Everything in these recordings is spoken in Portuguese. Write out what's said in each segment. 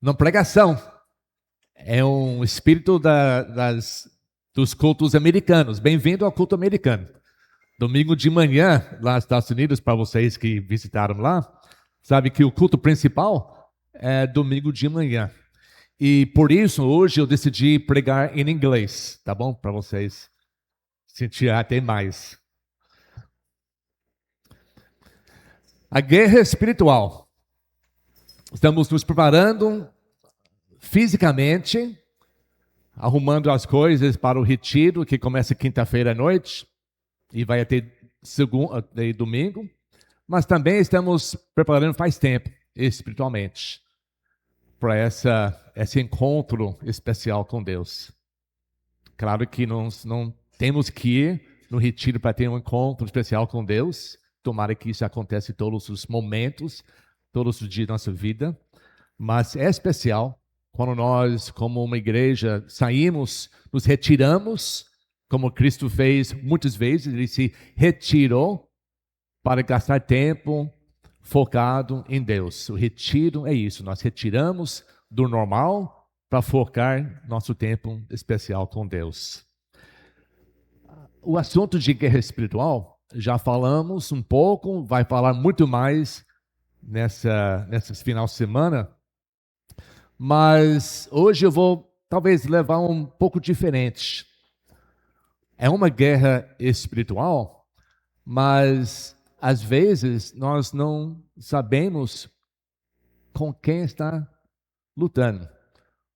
Não pregação. É um espírito dos cultos americanos. Bem-vindo ao culto americano. Domingo de manhã, lá nos Estados Unidos, para vocês que visitaram lá, sabe que o culto principal é domingo de manhã. E por isso, hoje eu decidi pregar em inglês, tá bom? Para vocês sentir até mais. A guerra espiritual. Estamos nos preparando fisicamente, arrumando as coisas para o retiro, que começa quinta-feira à noite e vai até segunda e domingo. Mas também estamos preparando faz tempo, espiritualmente, para esse encontro especial com Deus. Claro que nós não temos que ir no retiro para ter um encontro especial com Deus. Tomara que isso aconteça em todos os momentos, todos os dias da nossa vida. Mas é especial quando nós, como uma igreja, saímos, nos retiramos, como Cristo fez muitas vezes, ele se retirou para gastar tempo focado em Deus. O retiro é isso, nós retiramos do normal para focar nosso tempo especial com Deus. O assunto de guerra espiritual, já falamos um pouco, vai falar muito mais nesse final de semana, mas hoje eu vou talvez levar um pouco diferente. É uma guerra espiritual, mas às vezes nós não sabemos com quem está lutando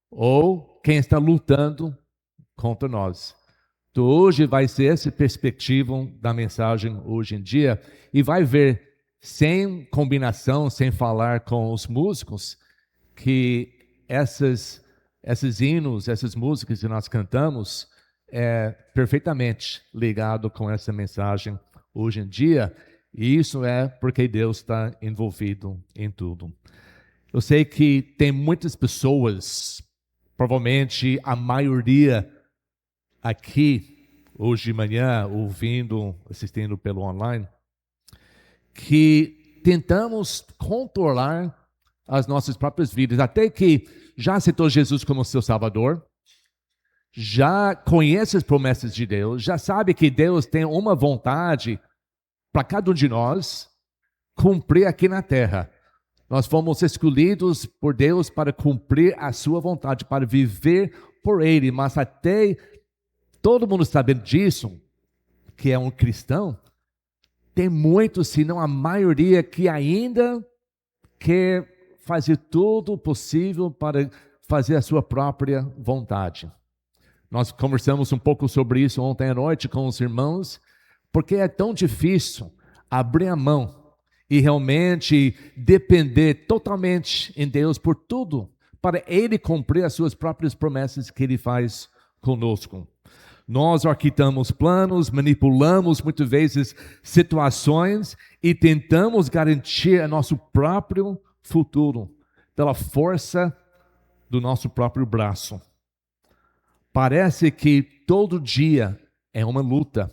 ou quem está lutando contra nós. Então, hoje vai ser essa perspectiva da mensagem hoje em dia e vai ver, sem combinação, sem falar com os músicos, que esses hinos, essas músicas que nós cantamos é perfeitamente ligado com essa mensagem hoje em dia, e isso é porque Deus está envolvido em tudo. Eu sei que tem muitas pessoas, provavelmente a maioria aqui, hoje de manhã, ouvindo, assistindo pelo online, que tentamos controlar as nossas próprias vidas, até que já aceitou Jesus como seu Salvador, já conhece as promessas de Deus, já sabe que Deus tem uma vontade para cada um de nós cumprir aqui na terra. Nós fomos escolhidos por Deus para cumprir a sua vontade, para viver por Ele, mas até todo mundo sabendo disso, que é um cristão, tem muitos, se não a maioria, que ainda quer fazer tudo o possível para fazer a sua própria vontade. Nós conversamos um pouco sobre isso ontem à noite com os irmãos, porque é tão difícil abrir a mão e realmente depender totalmente em Deus por tudo, para Ele cumprir as suas próprias promessas que Ele faz conosco. Nós arquitetamos planos, manipulamos muitas vezes situações e tentamos garantir nosso próprio futuro pela força do nosso próprio braço. Parece que todo dia é uma luta.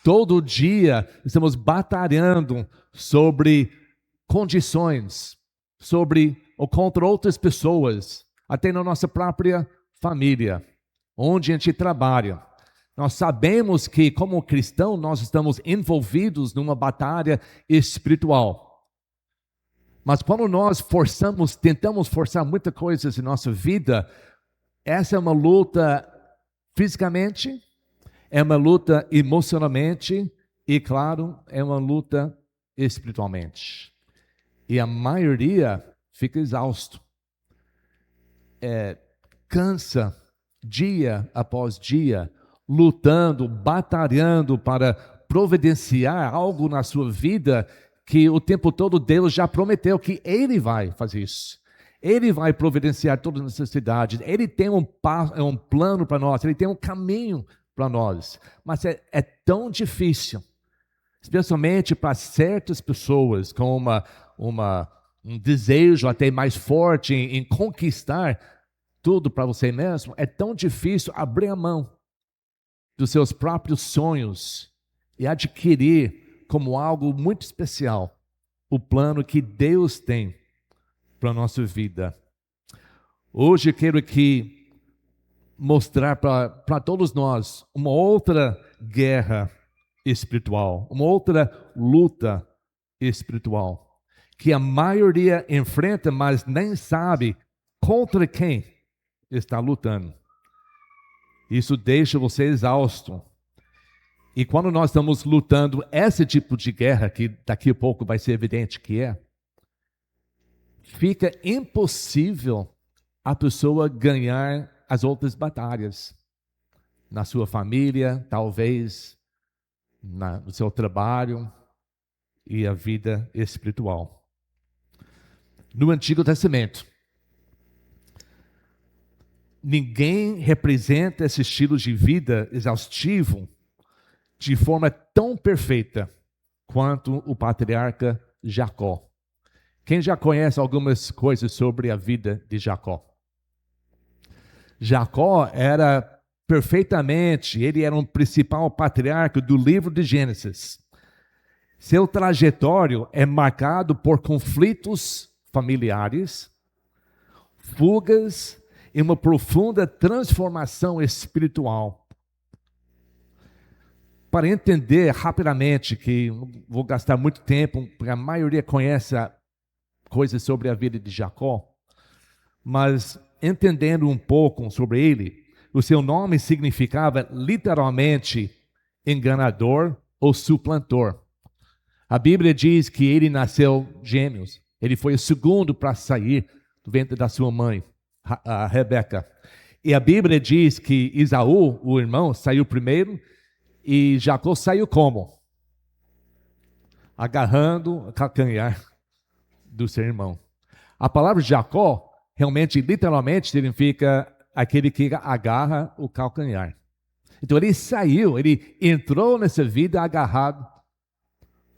Todo dia estamos batalhando sobre condições, ou contra outras pessoas, até na nossa própria família, onde a gente trabalha. Nós sabemos que, como cristão, nós estamos envolvidos numa batalha espiritual. Mas quando nós tentamos forçar muitas coisas em nossa vida, essa é uma luta fisicamente, é uma luta emocionalmente e, claro, é uma luta espiritualmente. E a maioria fica exausto. Cansa dia após dia, lutando, batalhando para providenciar algo na sua vida que o tempo todo Deus já prometeu que Ele vai fazer isso. Ele vai providenciar todas as necessidades. Ele tem um plano para nós, Ele tem um caminho para nós. Mas é tão difícil, especialmente para certas pessoas com um desejo até mais forte em conquistar tudo para você mesmo. É tão difícil abrir a mão dos seus próprios sonhos e adquirir como algo muito especial o plano que Deus tem para a nossa vida. Hoje eu quero mostrar para todos nós uma outra guerra espiritual, uma outra luta espiritual, que a maioria enfrenta, mas nem sabe contra quem está lutando. Isso deixa você exausto. E quando nós estamos lutando esse tipo de guerra, que daqui a pouco vai ser evidente que fica impossível a pessoa ganhar as outras batalhas. Na sua família, talvez, no seu trabalho e a vida espiritual. No Antigo Testamento, ninguém representa esse estilo de vida exaustivo de forma tão perfeita quanto o patriarca Jacó. Quem já conhece algumas coisas sobre a vida de Jacó? Jacó era ele era um principal patriarca do livro de Gênesis. Seu trajetório é marcado por conflitos familiares, fugas e uma profunda transformação espiritual. Para entender rapidamente, que não vou gastar muito tempo, porque a maioria conhece coisas sobre a vida de Jacó, mas entendendo um pouco sobre ele, o seu nome significava literalmente enganador ou suplantor. A Bíblia diz que ele nasceu gêmeos, ele foi o segundo para sair do ventre da sua mãe, a Rebeca. E a Bíblia diz que Esaú, o irmão, saiu primeiro, e Jacó saiu como? Agarrando o calcanhar do seu irmão. A palavra Jacó, realmente, literalmente, significa aquele que agarra o calcanhar. Então ele entrou nessa vida agarrado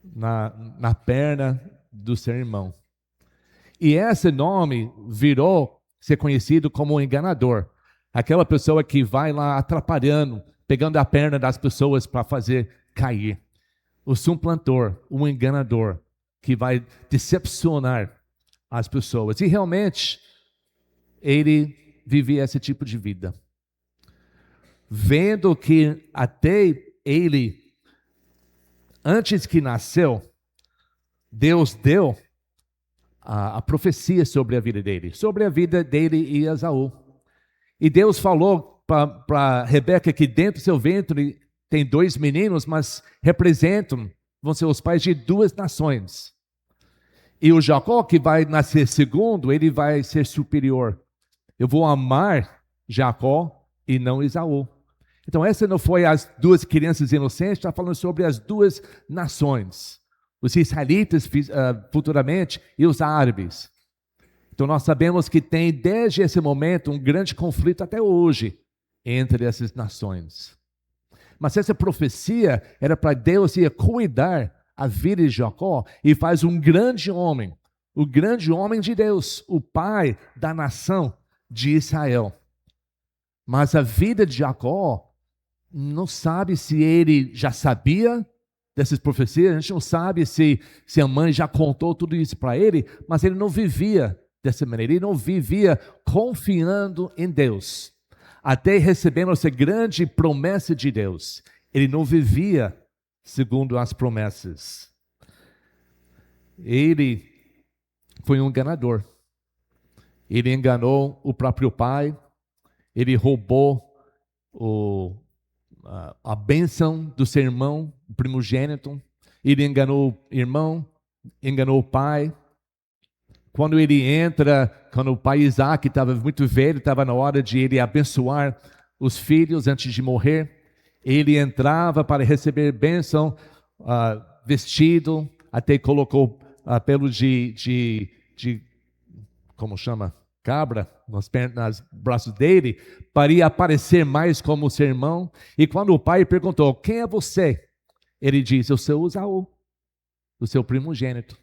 na perna do seu irmão. E esse nome virou ser conhecido como enganador. Aquela pessoa que vai lá atrapalhando, pegando a perna das pessoas para fazer cair. O suplantor, o enganador, que vai decepcionar as pessoas. E realmente, ele vivia esse tipo de vida. Vendo que até ele, antes que nasceu, Deus deu a profecia sobre a vida dele e Esaú. E Deus falou para Rebeca que dentro do seu ventre tem 2 meninos, mas vão ser os pais de 2 nações. E o Jacó, que vai nascer segundo, ele vai ser superior. Eu vou amar Jacó e não Esaú. Então essa não foi as 2 crianças inocentes, está falando sobre as 2 nações. Os israelitas futuramente e os árabes. Então nós sabemos que tem desde esse momento um grande conflito até hoje entre essas nações. Mas essa profecia era para Deus ir cuidar a vida de Jacó e faz um grande homem, o grande homem de Deus, o pai da nação de Israel. Mas a vida de Jacó, não sabe se ele já sabia dessas profecias, a gente não sabe se a mãe já contou tudo isso para ele, mas ele não vivia dessa maneira, ele não vivia confiando em Deus. Até recebendo essa grande promessa de Deus, ele não vivia segundo as promessas. Ele foi um enganador. Ele enganou o próprio pai, ele roubou a bênção do seu irmão, o primogênito. Ele enganou o irmão, enganou o pai. Quando o pai Isaac estava muito velho, estava na hora de ele abençoar os filhos antes de morrer, ele entrava para receber bênção, vestido, até colocou pelo de como chama? Cabra, nos braços dele, para aparecer mais como seu irmão. E quando o pai perguntou, quem é você? Ele disse, eu sou Esaú, o seu primogênito.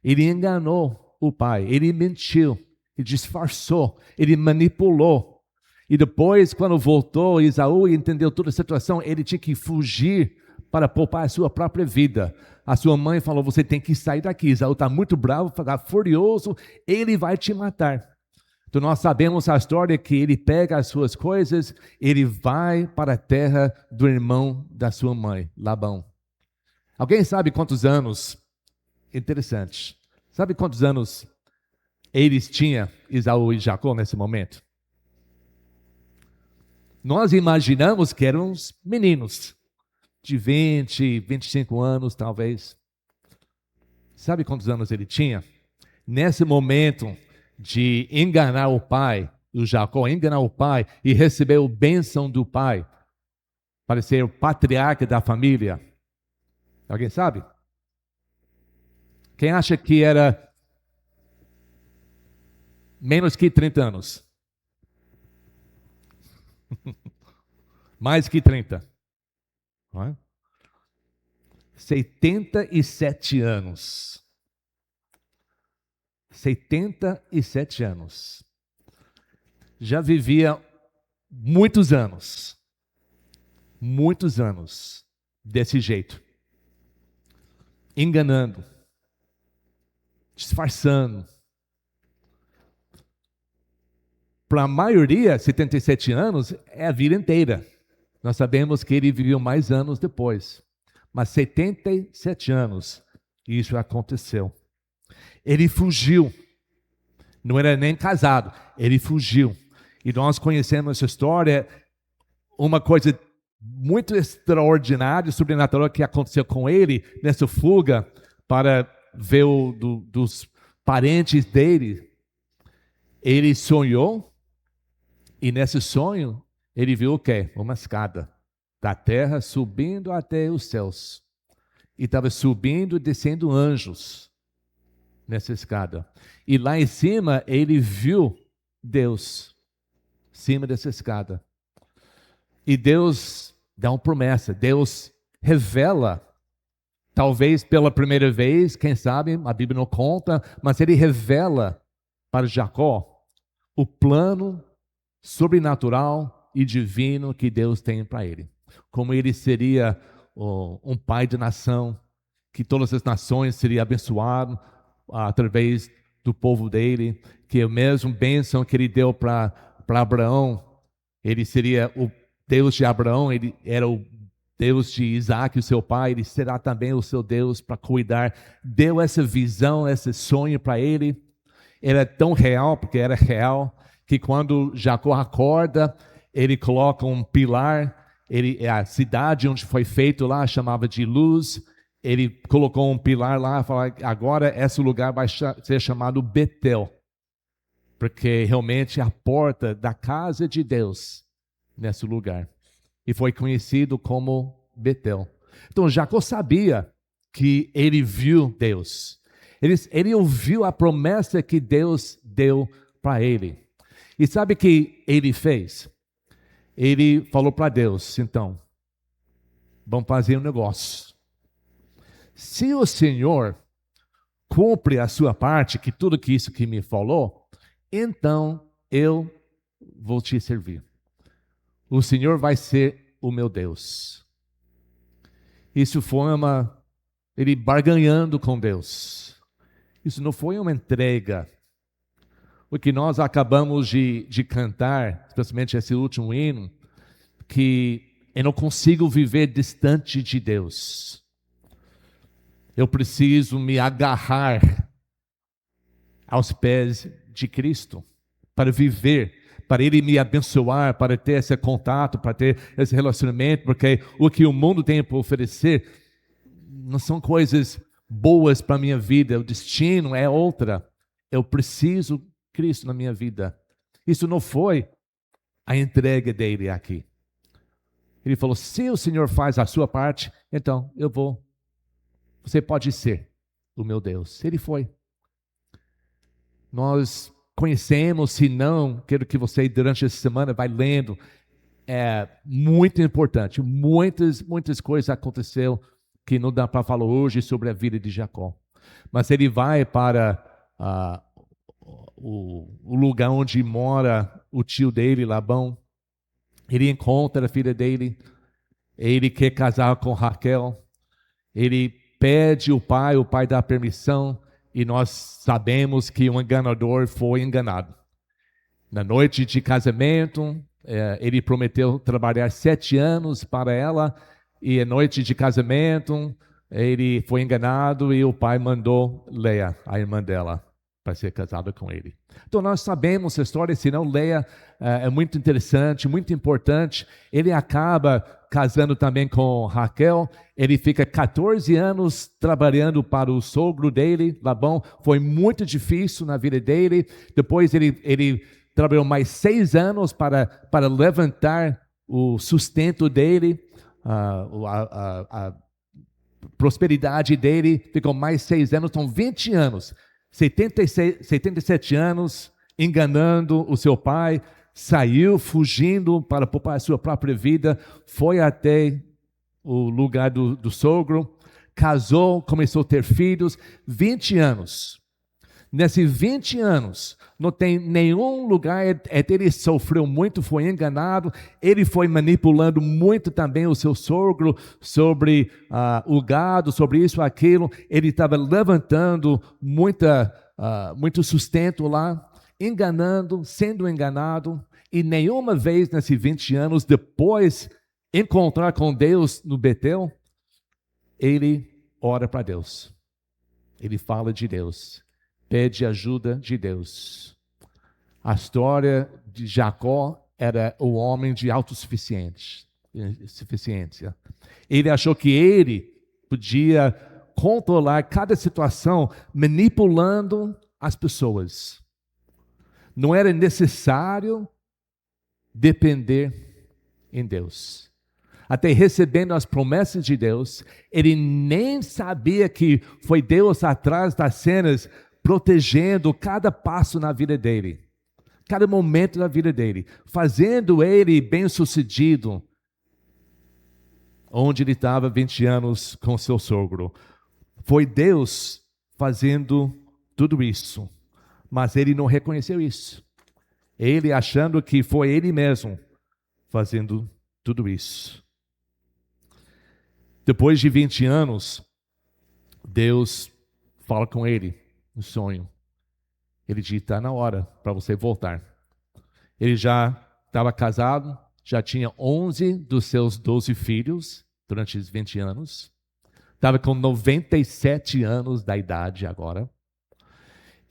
Ele enganou o pai, ele mentiu, ele disfarçou, ele manipulou. E depois, quando voltou, Esaú entendeu toda a situação, ele tinha que fugir para poupar a sua própria vida. A sua mãe falou, você tem que sair daqui. Esaú está muito bravo, está furioso, ele vai te matar. Então nós sabemos a história que ele pega as suas coisas, ele vai para a terra do irmão da sua mãe, Labão. Alguém sabe quantos anos? Interessante. Sabe quantos anos eles tinham, Esaú e Jacó, nesse momento? Nós imaginamos que eram uns meninos, de 20, 25 anos talvez. Sabe quantos anos ele tinha? Nesse momento de enganar o pai, o Jacó enganar o pai e receber a bênção do pai, para ser o patriarca da família. Alguém sabe? Quem acha que era menos que 30 anos? Mais que 30. Não é? 77 anos. 77 anos. Já vivia muitos anos desse jeito. Enganando. Disfarçando. Para a maioria, 77 anos é a vida inteira. Nós sabemos que ele viveu mais anos depois. Mas 77 anos, isso aconteceu. Ele fugiu. Não era nem casado, ele fugiu. E nós conhecemos essa história, uma coisa muito extraordinária, sobrenatural que aconteceu com ele nessa fuga para ver dos parentes dele. Ele sonhou. E nesse sonho, ele viu o quê? Uma escada da terra subindo até os céus. E estava subindo e descendo anjos nessa escada. E lá em cima, ele viu Deus, em cima dessa escada. E Deus dá uma promessa, Deus revela, talvez pela primeira vez, quem sabe, a Bíblia não conta, mas ele revela para Jacó o plano sobrenatural e divino que Deus tem para ele. Como ele seria um pai de nação, que todas as nações seriam abençoadas através do povo dele, que a mesma bênção que ele deu para Abraão, ele seria o Deus de Abraão, ele era o Deus de Isaac, o seu pai, ele será também o seu Deus para cuidar. Deu essa visão, esse sonho para ele. Era tão real, porque era real, que quando Jacó acorda, ele coloca um pilar, a cidade onde foi feito lá chamava de Luz, ele colocou um pilar lá e falou, agora esse lugar vai ser chamado Betel, porque realmente é a porta da casa de Deus nesse lugar. E foi conhecido como Betel. Então Jacó sabia que ele viu Deus. Ele ouviu a promessa que Deus deu para ele. E sabe o que ele fez? Ele falou para Deus, então, vamos fazer um negócio. Se o Senhor cumpre a sua parte, que tudo que isso que me falou, então eu vou te servir. O Senhor vai ser o meu Deus. Isso foi ele barganhando com Deus. Isso não foi uma entrega. O que nós acabamos de cantar, especialmente esse último hino, que eu não consigo viver distante de Deus. Eu preciso me agarrar aos pés de Cristo para viver, para Ele me abençoar, para ter esse contato, para ter esse relacionamento, porque o que o mundo tem para oferecer não são coisas boas para a minha vida, o destino é outra. Eu preciso Cristo na minha vida. Isso não foi a entrega dele aqui. Ele falou, se o Senhor faz a sua parte, então eu vou. Você pode ser o meu Deus. Ele foi. Nós conhecemos, se não, quero que você durante essa semana vai lendo. É muito importante. Muitas coisas aconteceram que não dá para falar hoje sobre a vida de Jacó. Mas ele vai para o lugar onde mora o tio dele, Labão. Ele encontra a filha dele. Ele quer casar com Raquel. Ele pede o pai dá permissão. E nós sabemos que o enganador foi enganado. Na noite de casamento, ele prometeu trabalhar 7 anos para ela, e na noite de casamento, ele foi enganado e o pai mandou Leia, a irmã dela, para ser casada com ele. Então nós sabemos essa história, senão Leia é muito interessante, muito importante. Ele acaba casando também com Raquel, ele fica 14 anos trabalhando para o sogro dele, Labão. Foi muito difícil na vida dele. Depois ele trabalhou mais 6 anos para levantar o sustento dele, a prosperidade dele. Ficou mais 6 anos, são 20 anos, 77 anos, enganando o seu pai. Saiu fugindo para poupar a sua própria vida, foi até o lugar do sogro, casou, começou a ter filhos, 20 anos. Nesses 20 anos, não tem nenhum lugar, ele sofreu muito, foi enganado, ele foi manipulando muito também o seu sogro sobre o gado, sobre isso, aquilo. Ele estava levantando muito sustento lá, enganando, sendo enganado, e nenhuma vez nesses 20 anos, depois encontrar com Deus no Betel, ele ora para Deus, ele fala de Deus, pede ajuda de Deus. A história de Jacó era o homem de autossuficiência. Ele achou que ele podia controlar cada situação manipulando as pessoas. Não era necessário depender em Deus. Até recebendo as promessas de Deus, ele nem sabia que foi Deus atrás das cenas, protegendo cada passo na vida dele, cada momento da vida dele, fazendo ele bem-sucedido, onde ele estava 20 anos com seu sogro. Foi Deus fazendo tudo isso, mas ele não reconheceu isso. Ele achando que foi ele mesmo fazendo tudo isso. Depois de 20 anos, Deus fala com ele no sonho. Ele diz: está na hora para você voltar. Ele já estava casado, já tinha 11 dos seus 12 filhos durante os 20 anos. Estava com 97 anos da idade agora.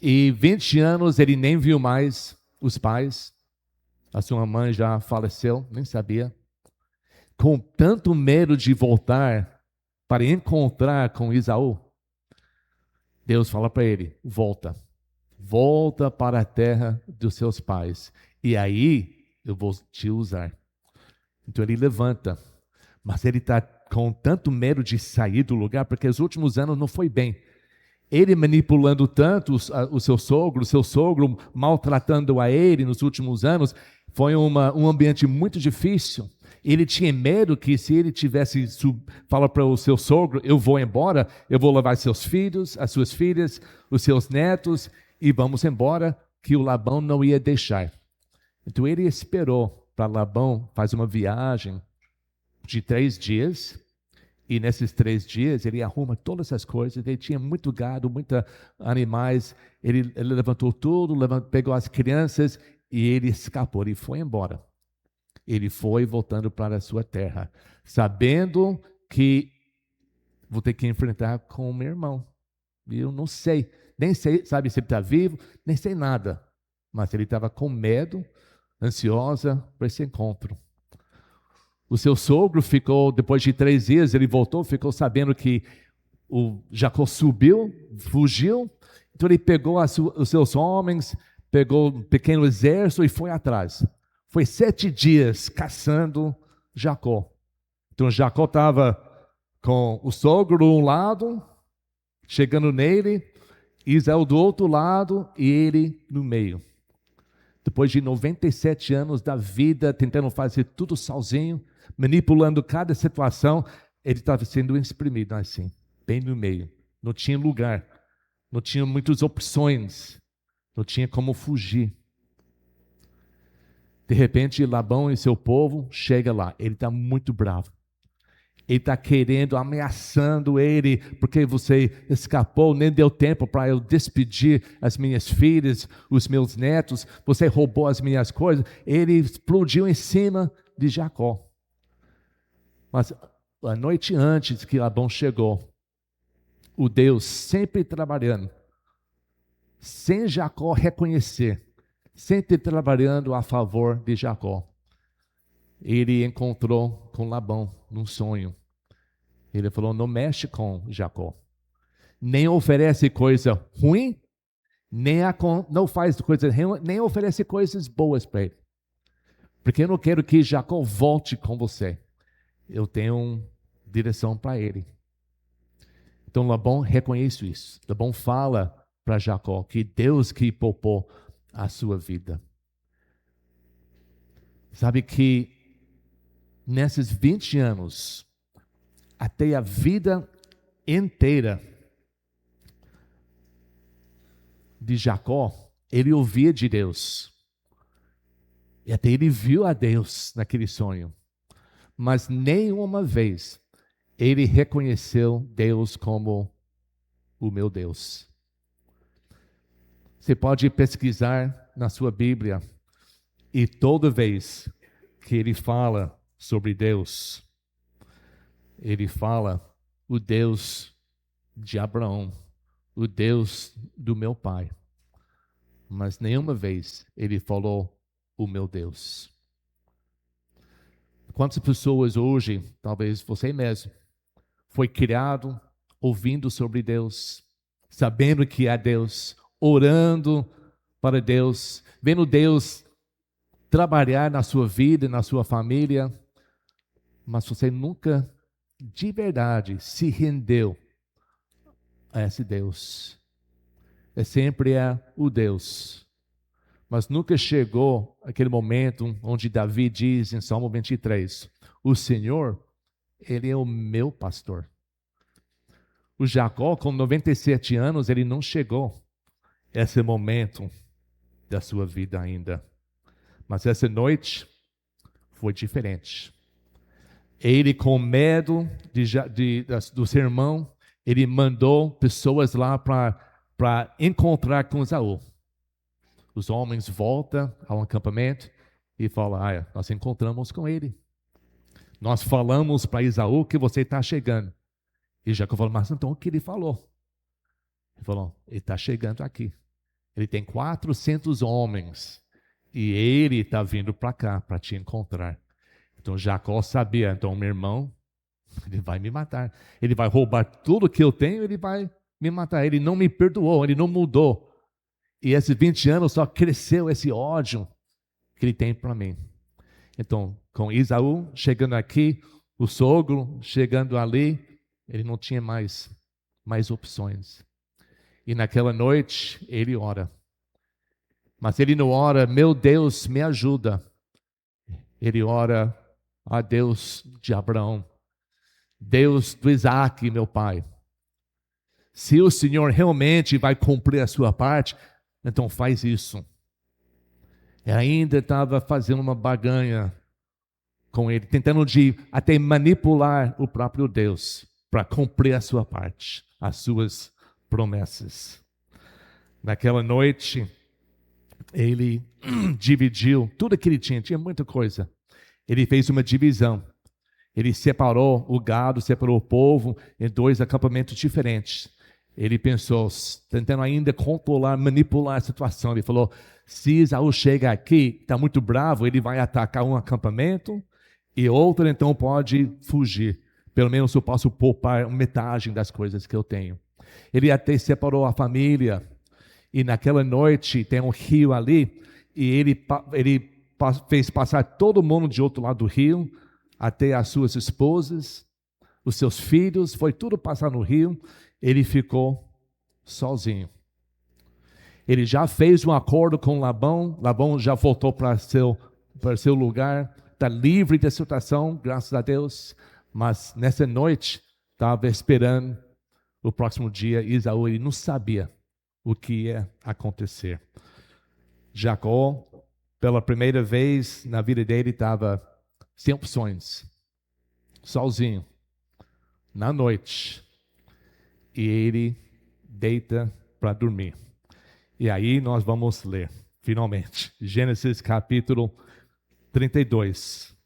E 20 anos ele nem viu mais os pais. A sua mãe já faleceu, nem sabia. Com tanto medo de voltar para encontrar com Esaú, Deus fala para ele: volta para a terra dos seus pais, e aí eu vou te usar. Então ele levanta, mas ele está com tanto medo de sair do lugar, porque os últimos anos não foi bem. Ele manipulando tanto o seu sogro maltratando a ele nos últimos anos, foi um ambiente muito difícil. Ele tinha medo que se ele tivesse fala para o seu sogro: eu vou embora, eu vou levar seus filhos, as suas filhas, os seus netos, e vamos embora, que o Labão não ia deixar. Então ele esperou para Labão fazer uma viagem de 3 dias, e nesses 3 dias ele arruma todas as coisas. Ele tinha muito gado, muitos animais, ele levantou tudo, pegou as crianças e ele escapou, ele foi embora. Ele foi voltando para a sua terra, sabendo que vou ter que enfrentar com o meu irmão. Eu não sei, nem sei, sabe se ele está vivo, nem sei nada. Mas ele estava com medo, ansiosa para esse encontro. O seu sogro ficou, depois de 3 dias, ele voltou, ficou sabendo que o Jacó subiu, fugiu. Então ele pegou os seus homens, pegou um pequeno exército e foi atrás. Foi 7 dias caçando Jacó. Então Jacó estava com o sogro de um lado, chegando nele, Isaú do outro lado e ele no meio. Depois de 97 anos da vida, tentando fazer tudo sozinho, manipulando cada situação, ele estava sendo exprimido assim, bem no meio. Não tinha lugar, não tinha muitas opções, não tinha como fugir. De repente, Labão e seu povo chegam lá. Ele está muito bravo. Ele está querendo, ameaçando ele, porque você escapou, nem deu tempo para eu despedir as minhas filhas, os meus netos, você roubou as minhas coisas. Ele explodiu em cima de Jacó. Mas a noite antes que Labão chegou, o Deus sempre trabalhando, sem Jacó reconhecer, sempre trabalhando a favor de Jacó. Ele encontrou com Labão num sonho. Ele falou: não mexe com Jacó, nem oferece coisa ruim, não faz coisa ruim, nem oferece coisas boas para ele, porque eu não quero que Jacó volte com você. Eu tenho direção para ele. Então Labão reconhece isso. Labão fala para Jacó que Deus que poupou a sua vida. Sabe que nesses 20 anos, até a vida inteira de Jacó, ele ouvia de Deus. E até ele viu a Deus naquele sonho. Mas nenhuma vez ele reconheceu Deus como o meu Deus. Você pode pesquisar na sua Bíblia, e toda vez que ele fala sobre Deus, ele fala o Deus de Abraão, o Deus do meu pai. Mas nenhuma vez ele falou o meu Deus. Quantas pessoas hoje, talvez você mesmo, foi criado ouvindo sobre Deus, sabendo que há Deus, orando para Deus, vendo Deus trabalhar na sua vida, na sua família, mas você nunca de verdade se rendeu a esse Deus. Sempre é o Deus. Mas nunca chegou aquele momento onde Davi diz em Salmo 23, o Senhor, Ele é o meu pastor. O Jacó, com 97 anos, ele não chegou a esse momento da sua vida ainda. Mas essa noite foi diferente. Ele, com medo do sermão, ele mandou pessoas lá para encontrar com Esaú. Os homens voltam ao acampamento e falam: nós encontramos com ele. Nós falamos para Esaú que você está chegando. E Jacó falou: mas então o que ele falou? Ele falou: ele está chegando aqui. Ele tem 400 homens e ele está vindo para cá para te encontrar. Então Jacó sabia: então meu irmão, ele vai me matar. Ele vai roubar tudo que eu tenho, ele vai me matar. Ele não me perdoou, ele não mudou. E esses 20 anos só cresceu esse ódio que ele tem para mim. Então, com Esaú chegando aqui, o sogro chegando ali, ele não tinha mais opções. E naquela noite, ele ora. Mas ele não ora: meu Deus, me ajuda. Ele ora: a Deus de Abraão, Deus do Isaac, meu pai. Se o Senhor realmente vai cumprir a sua parte, então faz isso. E ainda estava fazendo uma barganha com ele, tentando até manipular o próprio Deus para cumprir a sua parte, as suas promessas. Naquela noite, ele dividiu tudo que ele tinha muita coisa. Ele fez uma divisão. Ele separou o gado, separou o povo em 2 acampamentos diferentes. Ele pensou, tentando ainda controlar, manipular a situação. Ele falou: se Esaú chega aqui, está muito bravo, ele vai atacar um acampamento e outro então pode fugir. Pelo menos eu posso poupar metade das coisas que eu tenho. Ele até separou a família. E naquela noite tem um rio ali e ele fez passar todo mundo de outro lado do rio, até as suas esposas, os seus filhos, foi tudo passar no rio. Ele ficou sozinho. Ele já fez um acordo com Labão. Labão já voltou para seu lugar, está livre da situação, graças a Deus. Mas nessa noite, estava esperando o próximo dia. Esaú, ele não sabia o que ia acontecer. Jacó, pela primeira vez na vida dele, estava sem opções, sozinho. na noite, e ele deita para dormir. E aí nós vamos ler, finalmente, Gênesis capítulo 32.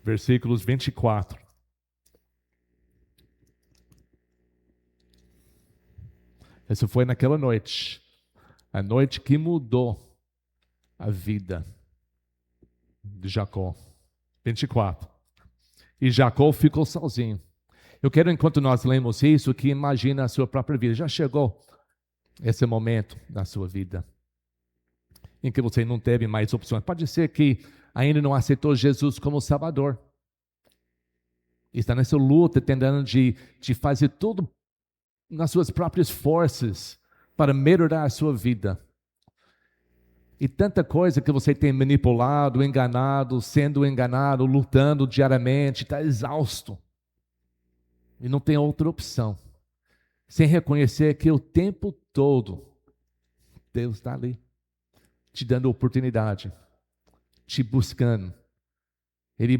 Versículos 24. Essa foi naquela noite, a noite que mudou a vida de Jacó. 24. E Jacó ficou sozinho. Eu quero, enquanto nós lemos isso, que imagine a sua própria vida. Já chegou esse momento da sua vida em que você não teve mais opções. Pode ser que ainda não aceitou Jesus como Salvador. Está nessa luta, tentando de fazer tudo nas suas próprias forças para melhorar a sua vida. E tanta coisa que você tem manipulado, enganado, sendo enganado, lutando diariamente, está exausto. E não tem outra opção. Sem reconhecer que o tempo todo Deus está ali, te dando oportunidade, te buscando. Ele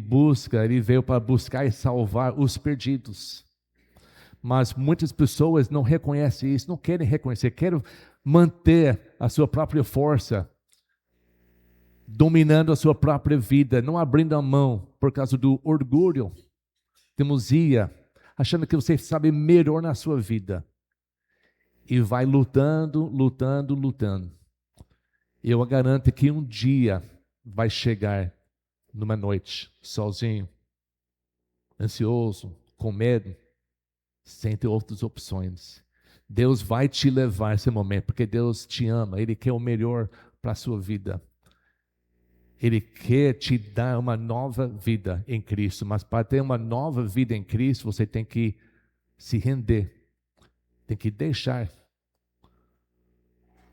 veio para buscar e salvar os perdidos. Mas muitas pessoas não reconhecem isso, não querem reconhecer, querem manter a sua própria força, dominando a sua própria vida, não abrindo a mão por causa do orgulho, teimosia, achando que você sabe melhor na sua vida. E vai lutando, lutando, lutando. Eu garanto que um dia vai chegar numa noite, sozinho, ansioso, com medo, sem ter outras opções. Deus vai te levar a esse momento, porque Deus te ama, Ele quer o melhor para a sua vida. Ele quer te dar uma nova vida em Cristo, mas para ter uma nova vida em Cristo, você tem que se render, tem que deixar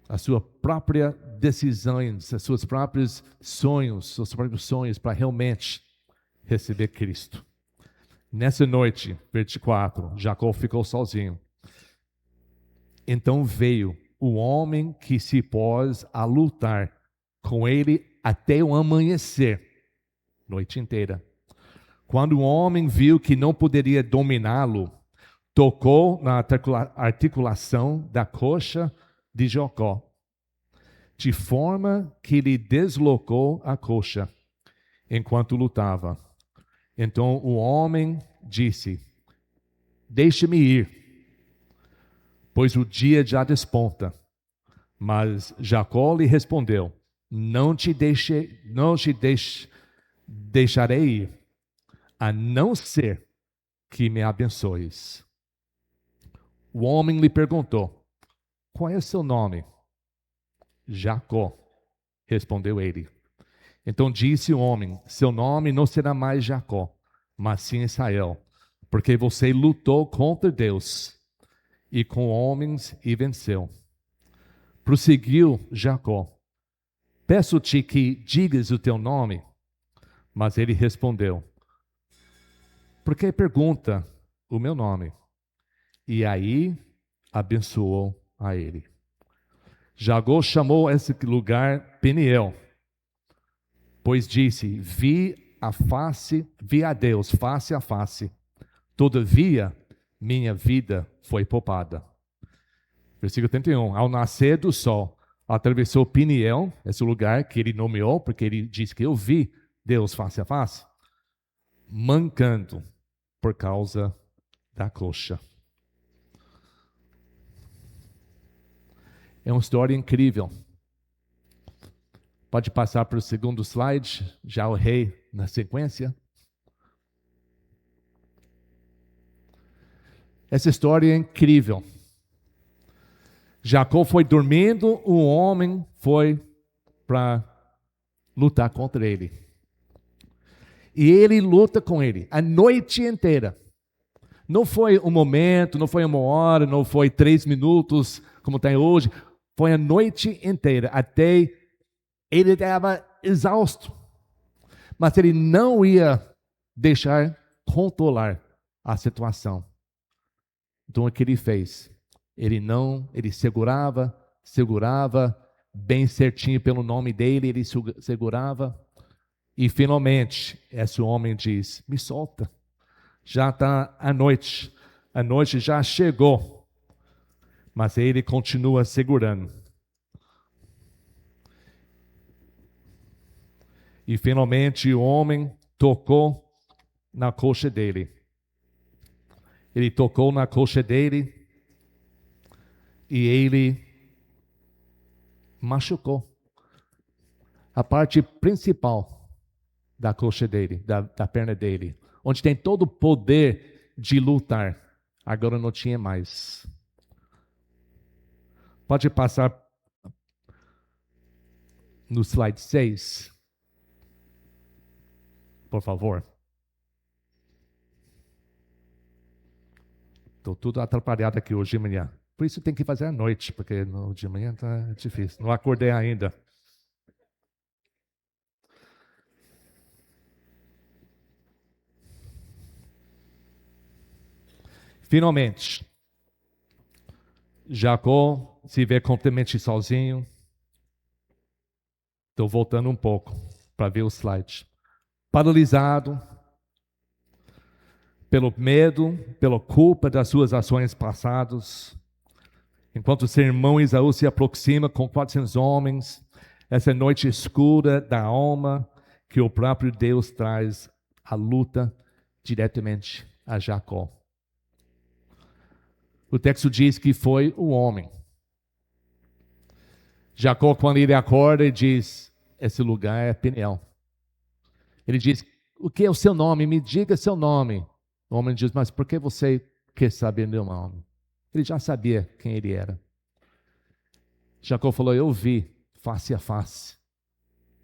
a sua própria decisões, os seus próprios sonhos para realmente receber Cristo. Nessa noite, 24, Jacó ficou sozinho. Então veio o homem que se pôs a lutar com ele até o amanhecer, noite inteira. Quando o homem viu que não poderia dominá-lo, tocou na articulação da coxa de Jacó, de forma que lhe deslocou a coxa, enquanto lutava. Então o homem disse: deixe-me ir, pois o dia já desponta. Mas Jacó lhe respondeu: não te deixarei ir, a não ser que me abençoes. O homem lhe perguntou: qual é o seu nome? Jacó, respondeu ele. Então disse o homem: seu nome não será mais Jacó, mas sim Israel, porque você lutou contra Deus e com homens e venceu. Prosseguiu Jacó: peço-te que digas o teu nome. Mas ele respondeu: por que pergunta o meu nome? E aí abençoou a ele. Jacó chamou esse lugar Peniel, pois disse: vi a Deus face a face, todavia minha vida foi poupada. Versículo 31, ao nascer do sol, atravessou Peniel, esse lugar que ele nomeou, porque ele disse que eu vi Deus face a face, mancando por causa da coxa. É uma história incrível. Pode passar para o segundo slide, já o rei na sequência. Essa história é incrível. Jacó foi dormindo, o homem foi para lutar contra ele. E ele luta com ele a noite inteira. Não foi um momento, não foi uma hora, não foi 3 minutos, como tem hoje. Foi a noite inteira, até Ele estava exausto, mas ele não ia deixar controlar a situação. Então o que ele fez? Ele segurava bem certinho pelo nome dele, ele segurava. E finalmente, esse homem diz: me solta, já está a noite já chegou. Mas ele continua segurando. E finalmente o homem tocou na coxa dele. Ele tocou na coxa dele e ele machucou a parte principal da coxa dele, da perna dele, onde tem todo o poder de lutar. Agora não tinha mais. Pode passar no slide 6, por favor. Estou tudo atrapalhado aqui hoje de manhã. Por isso tem que fazer à noite, porque no de manhã está difícil. Não acordei ainda. Finalmente, Jacó se vê completamente sozinho. Estou voltando um pouco para ver o slide. Paralisado pelo medo, pela culpa das suas ações passadas. Enquanto seu irmão Esaú se aproxima com 400 homens, essa noite escura da alma que o próprio Deus traz a luta diretamente a Jacó. O texto diz que foi o homem. Jacó, quando ele acorda, ele diz: esse lugar é Peniel. Ele diz: o que é o seu nome? Me diga seu nome. O homem diz: mas por que você quer saber meu nome? Ele já sabia quem ele era. Jacó falou: eu vi face a face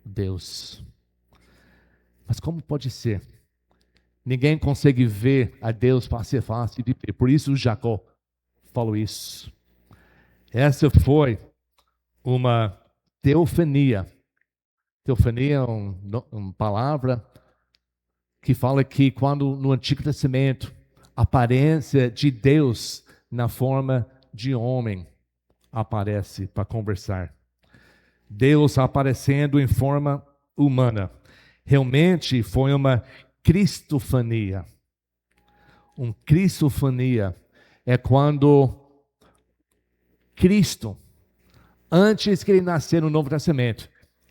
Deus. Mas como pode ser? Ninguém consegue ver a Deus face a face. Por isso Jacó falou isso. Essa foi uma teofania. Teofania é uma palavra que fala que quando no Antigo Testamento a aparência de Deus na forma de homem aparece para conversar. Deus aparecendo em forma humana. Realmente foi uma cristofania. Cristofania é quando Cristo, antes que ele nascer no Novo Testamento,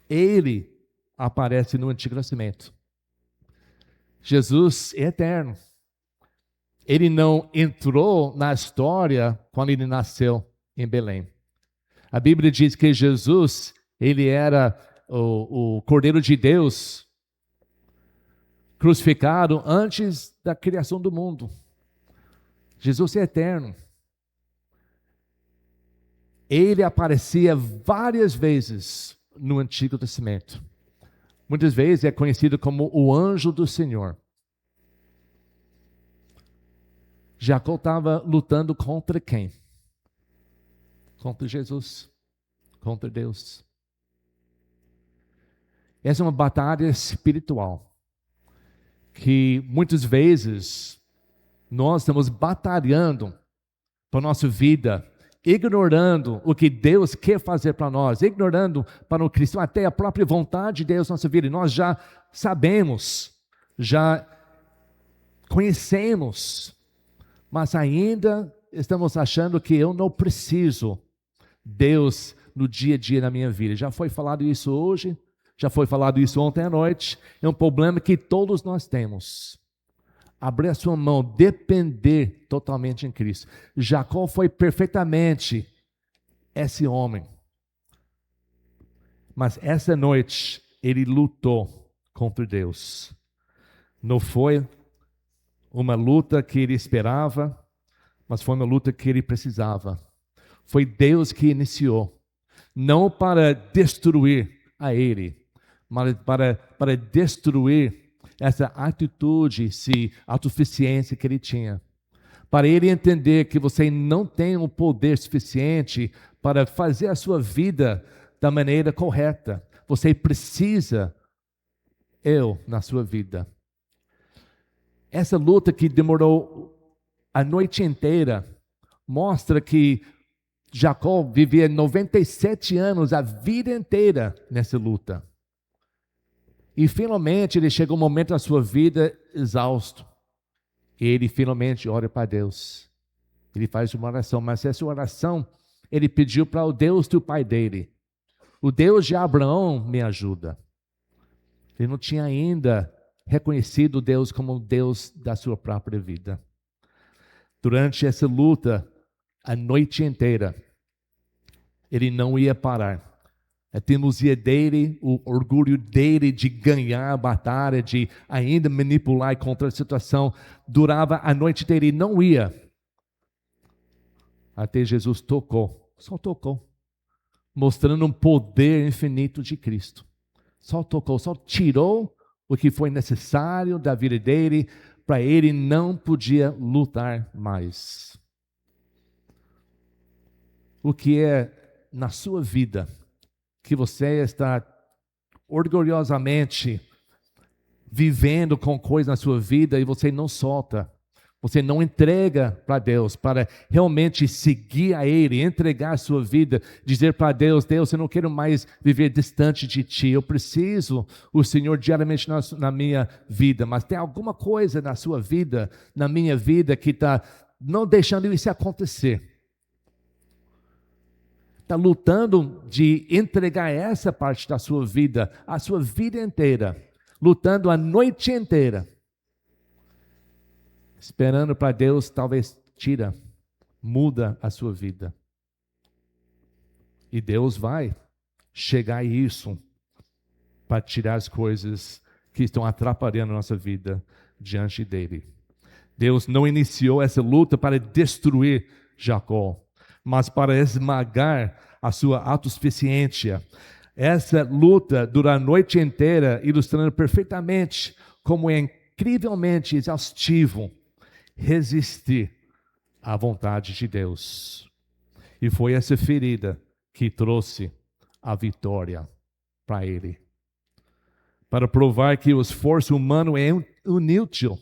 ele aparece no Antigo Testamento. Jesus é eterno. Ele não entrou na história quando ele nasceu em Belém. A Bíblia diz que Jesus, ele era o Cordeiro de Deus, crucificado antes da criação do mundo. Jesus é eterno. Ele aparecia várias vezes no Antigo Testamento. Muitas vezes é conhecido como o anjo do Senhor. Jacó estava lutando contra quem? Contra Jesus, contra Deus. Essa é uma batalha espiritual, que muitas vezes nós estamos batalhando para a nossa vida, ignorando o que Deus quer fazer para nós, ignorando para o cristão até a própria vontade de Deus na nossa vida. E nós já sabemos, já conhecemos, mas ainda estamos achando que eu não preciso Deus no dia a dia na minha vida. Já foi falado isso hoje, já foi falado isso ontem à noite. É um problema que todos nós temos. Abrir a sua mão, depender totalmente em Cristo. Jacó foi perfeitamente esse homem. Mas essa noite ele lutou contra Deus. Não foi uma luta que ele esperava, mas foi uma luta que ele precisava. Foi Deus que iniciou. Não para destruir a ele, mas para destruir essa atitude, autossuficiência que ele tinha. Para ele entender que você não tem o poder suficiente para fazer a sua vida da maneira correta. você precisa eu na sua vida. Essa luta que demorou a noite inteira mostra que Jacó vivia 97 anos, a vida inteira nessa luta. E finalmente ele chega um momento da sua vida exausto. E ele finalmente ora para Deus. Ele faz uma oração, mas essa oração ele pediu para o Deus do pai dele. O Deus de Abraão me ajuda. Ele não tinha ainda reconhecido Deus como o Deus da sua própria vida. Durante essa luta, a noite inteira, ele não ia parar. A teimosia dele, o orgulho dele de ganhar a batalha, de ainda manipular contra a situação, durava a noite inteira e não ia. Até Jesus tocou, só tocou, mostrando um poder infinito de Cristo. Só tocou, só tirou o que foi necessário da vida dele, para ele não podia lutar mais. O que é na sua vida que você está orgulhosamente vivendo com coisas na sua vida e você não solta, você não entrega para Deus, para realmente seguir a Ele, entregar a sua vida, dizer para Deus, Deus, eu não quero mais viver distante de Ti, eu preciso o Senhor diariamente na minha vida, mas tem alguma coisa na sua vida, na minha vida, que está não deixando isso acontecer. Está lutando de entregar essa parte da sua vida, a sua vida inteira, lutando a noite inteira, esperando para Deus, talvez muda a sua vida. E Deus vai chegar a isso, para tirar as coisas que estão atrapalhando a nossa vida diante dele. Deus não iniciou essa luta para destruir Jacó, mas para esmagar a sua autossuficiência. Essa luta dura a noite inteira, ilustrando perfeitamente como é incrivelmente exaustivo resistir à vontade de Deus. E foi essa ferida que trouxe a vitória para ele. Para provar que o esforço humano é inútil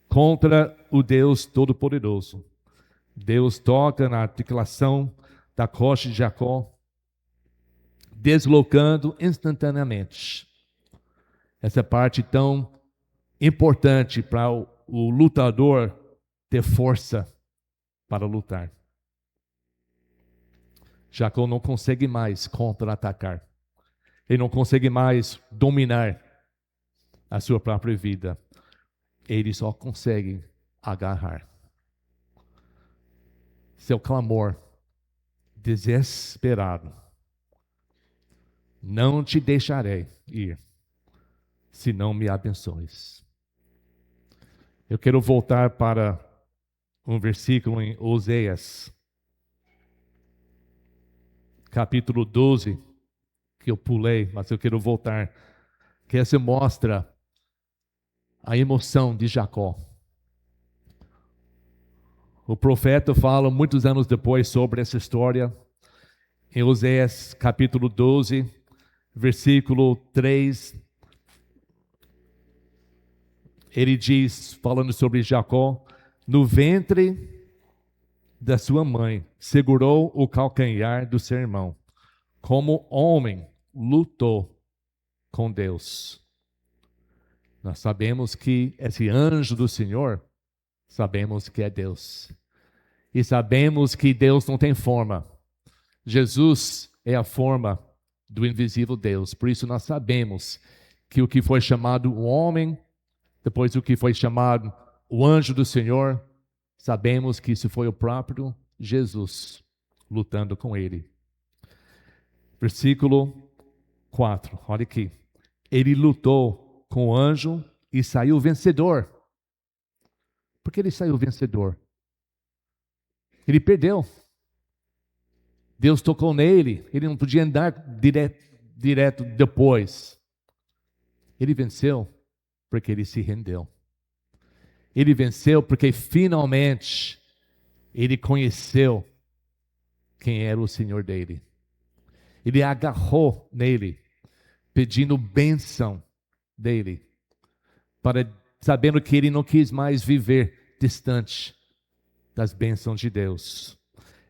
contra o Deus Todo-Poderoso. Deus toca na articulação da coxa de Jacó, deslocando instantaneamente. Essa parte tão importante para o lutador ter força para lutar. Jacó não consegue mais contra-atacar. Ele não consegue mais dominar a sua própria vida. Ele só consegue agarrar. Seu clamor desesperado: não te deixarei ir, se não me abençoes. Eu quero voltar para um versículo em Oséias, capítulo 12, que eu pulei, mas eu quero voltar, que essa mostra a emoção de Jacó. O profeta fala muitos anos depois sobre essa história, em Oséias capítulo 12, versículo 3, ele diz, falando sobre Jacó: no ventre da sua mãe segurou o calcanhar do seu irmão, como homem lutou com Deus. Nós sabemos que esse anjo do Senhor, sabemos que é Deus. E sabemos que Deus não tem forma. Jesus é a forma do invisível Deus. Por isso nós sabemos que o que foi chamado o homem, depois o que foi chamado o anjo do Senhor, sabemos que isso foi o próprio Jesus lutando com ele. Versículo 4, olha aqui. Ele lutou com o anjo e saiu vencedor. Por que ele saiu vencedor? Ele perdeu. Deus tocou nele, ele não podia andar direto depois. Ele venceu porque ele se rendeu. Ele venceu porque finalmente ele conheceu quem era o Senhor dele. Ele agarrou nele pedindo bênção dele, sabendo que ele não quis mais viver distante das bênçãos de Deus.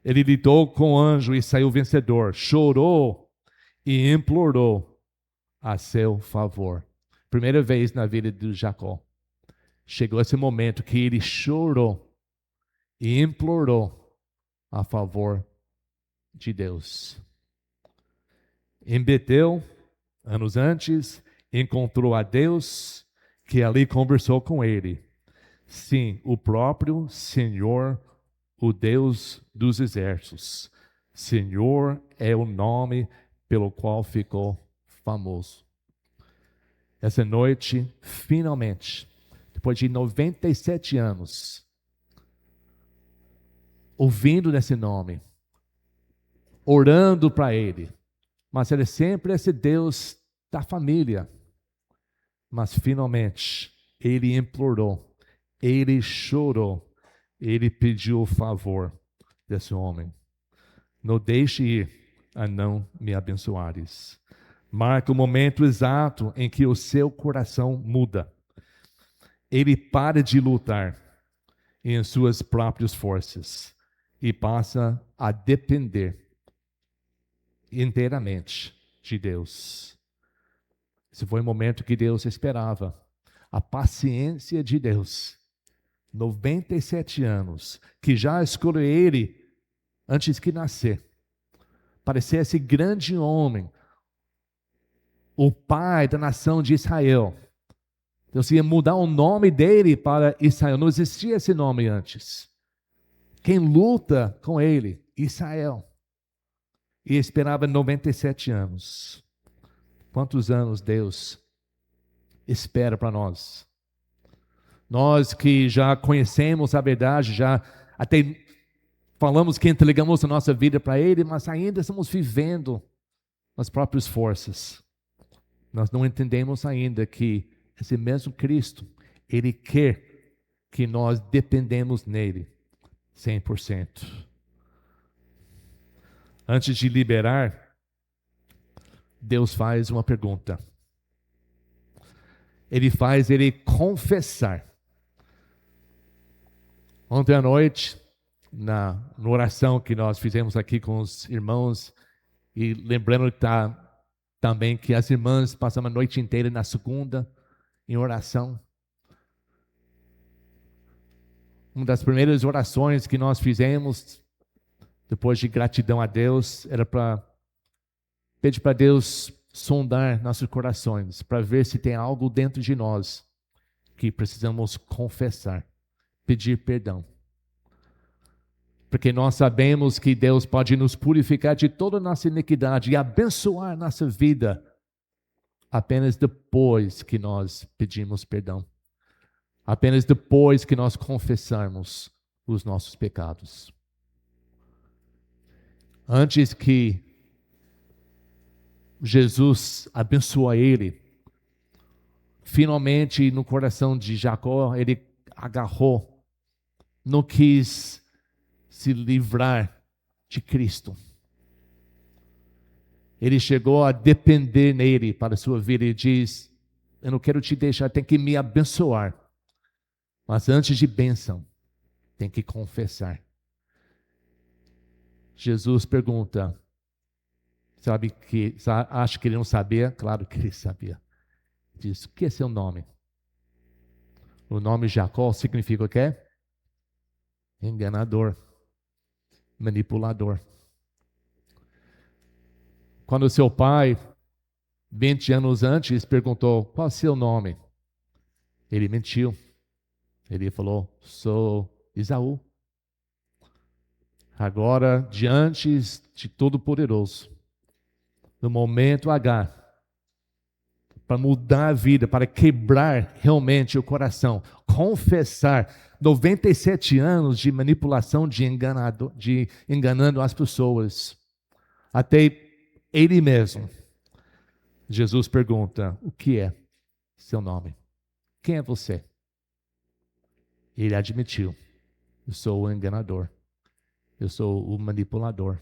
Ele lidou com o anjo e saiu vencedor, chorou e implorou a seu favor. Primeira vez na vida de Jacó. Chegou esse momento que ele chorou e implorou a favor de Deus. Em Betel, anos antes, encontrou a Deus, que ali conversou com ele. Sim, o próprio Senhor, o Deus dos exércitos. Senhor é o nome pelo qual ficou famoso. Essa noite, finalmente, depois de 97 anos, ouvindo desse nome, orando para ele, mas ele é sempre esse Deus da família. Mas finalmente, ele implorou, ele chorou, ele pediu o favor desse homem. Não deixe ir a não me abençoares. Marca o momento exato em que o seu coração muda. Ele para de lutar em suas próprias forças e passa a depender inteiramente de Deus. Esse foi o momento que Deus esperava. A paciência de Deus. 97 anos, que já escolheu ele antes que nascer. Parecia esse grande homem, o pai da nação de Israel. Deus ia mudar o nome dele para Israel. Não existia esse nome antes. Quem luta com ele? Israel. E esperava 97 anos. Quantos anos Deus espera para nós? Nós que já conhecemos a verdade, já até falamos que entregamos a nossa vida para Ele, mas ainda estamos vivendo nas próprias forças. Nós não entendemos ainda que esse mesmo Cristo, Ele quer que nós dependemos nele 100%. Antes de liberar, Deus faz uma pergunta. Ele faz ele confessar. Ontem à noite, na oração que nós fizemos aqui com os irmãos, e lembrando também que as irmãs passaram a noite inteira na segunda em oração. Uma das primeiras orações que nós fizemos, depois de gratidão a Deus, era para pedir para Deus sondar nossos corações, para ver se tem algo dentro de nós que precisamos confessar, pedir perdão. Porque nós sabemos que Deus pode nos purificar de toda a nossa iniquidade e abençoar nossa vida apenas depois que nós pedimos perdão. Apenas depois que nós confessarmos os nossos pecados. Antes que Jesus abençoe ele, finalmente no coração de Jacó, ele agarrou, não quis se livrar de Cristo. Ele chegou a depender nele para a sua vida e diz: eu não quero te deixar, tem que me abençoar. Mas antes de bênção, tem que confessar. Jesus pergunta, acha que ele não sabia? Claro que ele sabia. Diz: o que é seu nome? O nome Jacó significa o quê? Enganador, manipulador. Quando seu pai, 20 anos antes, perguntou: qual é o seu nome? Ele mentiu. Ele falou: sou Esaú. Agora, diante de Todo-Poderoso, no momento H, para mudar a vida, para quebrar realmente o coração, confessar 97 anos de manipulação, de enganando as pessoas, até ele mesmo. Jesus pergunta: o que é seu nome? Quem é você? Ele admitiu: eu sou o enganador, eu sou o manipulador.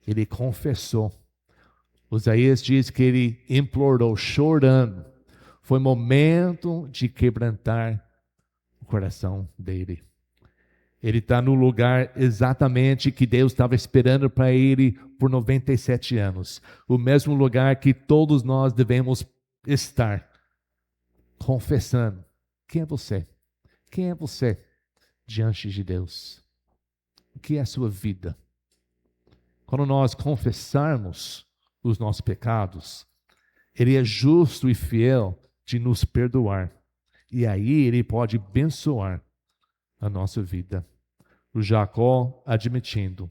Ele confessou. Oséias diz que ele implorou, chorando. Foi momento de quebrantar o coração dele. Ele está no lugar exatamente que Deus estava esperando para ele por 97 anos. O mesmo lugar que todos nós devemos estar. Confessando. Quem é você? Quem é você diante de Deus? O que é a sua vida? Quando nós confessarmos os nossos pecados, Ele é justo e fiel de nos perdoar. E aí Ele pode abençoar a nossa vida. O Jacó admitindo,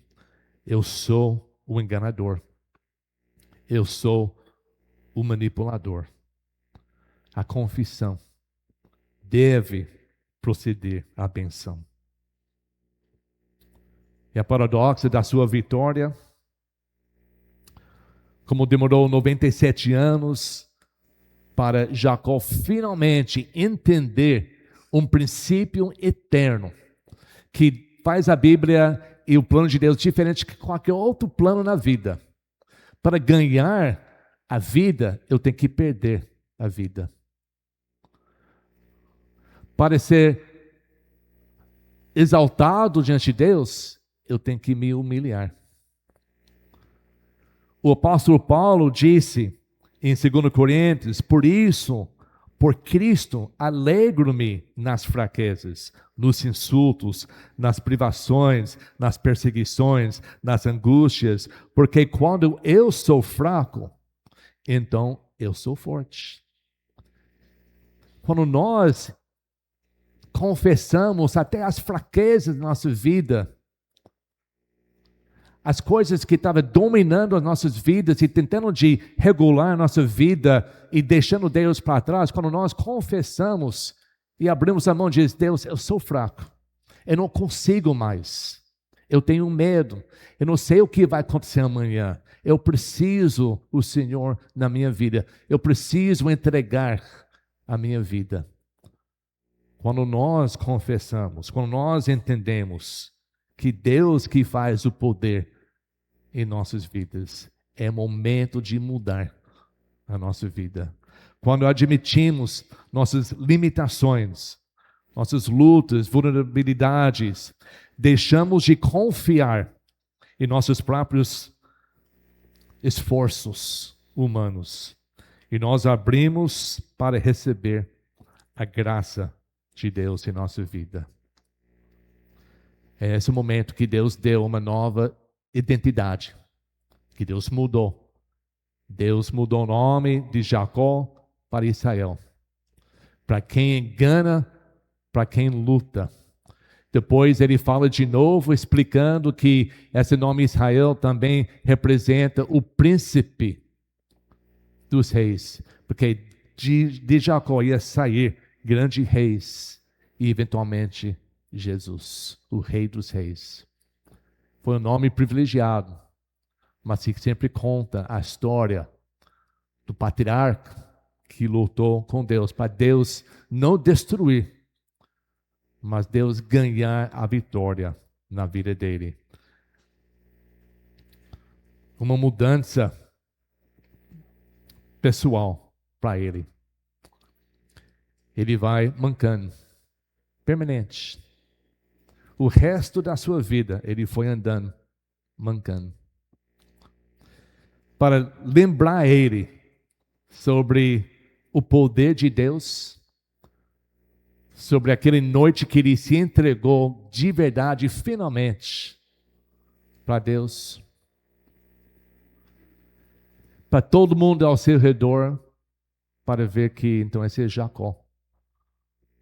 eu sou o enganador. Eu sou o manipulador. A confissão deve proceder à benção. E a paradoxo da sua vitória, como demorou 97 anos para Jacó finalmente entender um princípio eterno que faz a Bíblia e o plano de Deus diferente que qualquer outro plano na vida. Para ganhar a vida, eu tenho que perder a vida. Para ser exaltado diante de Deus, eu tenho que me humilhar. O apóstolo Paulo disse em 2 Coríntios, por isso, por Cristo, alegro-me nas fraquezas, nos insultos, nas privações, nas perseguições, nas angústias, porque quando eu sou fraco, então eu sou forte. Quando nós confessamos até as fraquezas da nossa vida, as coisas que estavam dominando as nossas vidas e tentando de regular a nossa vida e deixando Deus para trás, quando nós confessamos e abrimos a mão e dizemos, Deus, eu sou fraco, eu não consigo mais, eu tenho medo, eu não sei o que vai acontecer amanhã, eu preciso o Senhor na minha vida, eu preciso entregar a minha vida. Quando nós confessamos, quando nós entendemos que Deus que faz o poder em nossas vidas, é momento de mudar a nossa vida. Quando admitimos nossas limitações, nossas lutas, vulnerabilidades, deixamos de confiar em nossos próprios esforços humanos e nós abrimos para receber a graça de Deus em nossa vida. É esse o momento que Deus deu uma nova identidade, que Deus mudou. Deus mudou o nome de Jacó para Israel. Para quem engana, para quem luta. Depois ele fala de novo, explicando que esse nome Israel também representa o príncipe dos reis. Porque de Jacó ia sair grandes reis e eventualmente Jesus, o Rei dos Reis. Foi um nome privilegiado, mas que sempre conta a história do patriarca que lutou com Deus, para Deus não destruir, mas Deus ganhar a vitória na vida dele. Uma mudança pessoal para ele. Ele vai mancando, permanente. O resto da sua vida, ele foi andando, mancando. Para lembrar ele sobre o poder de Deus, sobre aquela noite que ele se entregou de verdade, finalmente, para Deus. Para todo mundo ao seu redor, para ver que, então, esse é Jacó.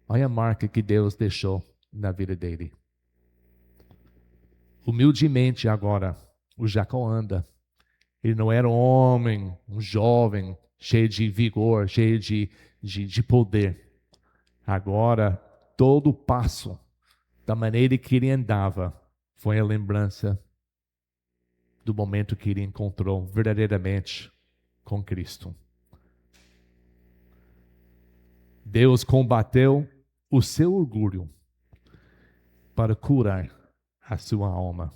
Olha a marca que Deus deixou na vida dele. Humildemente agora, o Jacó anda. Ele não era um homem, um jovem, cheio de vigor, cheio de poder. Agora, todo o passo, da maneira que ele andava, foi a lembrança do momento que ele encontrou verdadeiramente com Cristo. Deus combateu o seu orgulho para curar a sua alma.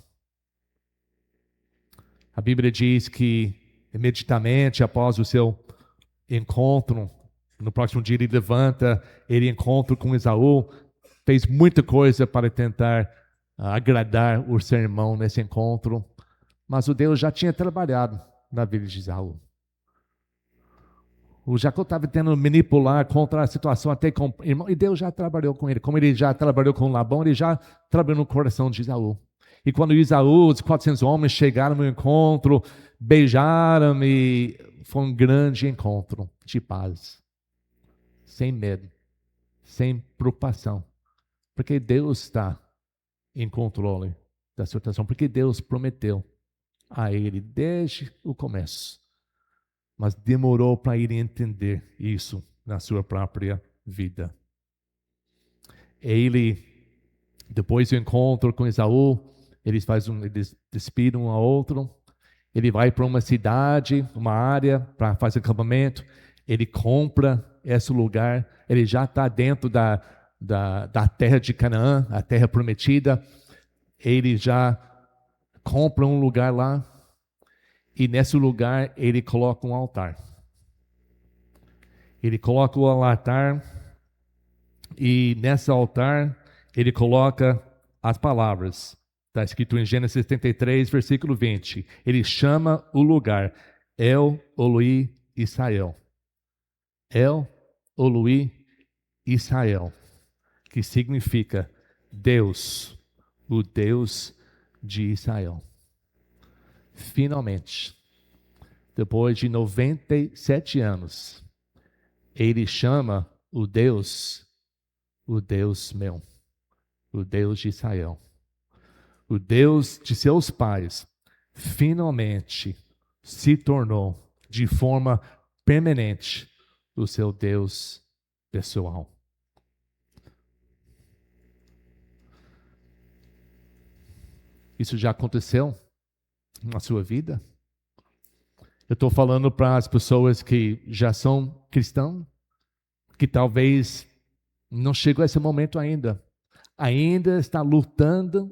A Bíblia diz que imediatamente após o seu encontro, no próximo dia ele levanta, ele encontra com Esaú, fez muita coisa para tentar agradar o seu irmão nesse encontro, mas o Deus já tinha trabalhado na vida de Esaú. O Jacó estava tentando manipular contra a situação até com o irmão, e Deus já trabalhou com ele. Como ele já trabalhou com Labão, ele já trabalhou no coração de Esaú. E quando Esaú, os 400 homens chegaram no encontro, beijaram e foi um grande encontro de paz. Sem medo, sem preocupação. Porque Deus está em controle da situação. Porque Deus prometeu a ele desde o começo. Mas demorou para ele entender isso na sua própria vida. Ele, depois do encontro com Esaú, eles despedem um ao outro. Ele vai para uma cidade, uma área para fazer acampamento. Ele compra esse lugar. Ele já está dentro da terra de Canaã, a terra prometida. Ele já compra um lugar lá. E nesse lugar ele coloca um altar. Ele coloca o altar e nesse altar ele coloca as palavras. Está escrito em Gênesis 33, versículo 20. Ele chama o lugar El Elohi Israel. El Elohi Israel, que significa Deus, o Deus de Israel. Finalmente, depois de 97 anos, ele chama o Deus meu, o Deus de Israel, o Deus de seus pais, finalmente se tornou de forma permanente o seu Deus pessoal. Isso já aconteceu na sua vida? Eu estou falando para as pessoas que já são cristãos, que talvez não chegou a esse momento ainda. Ainda está lutando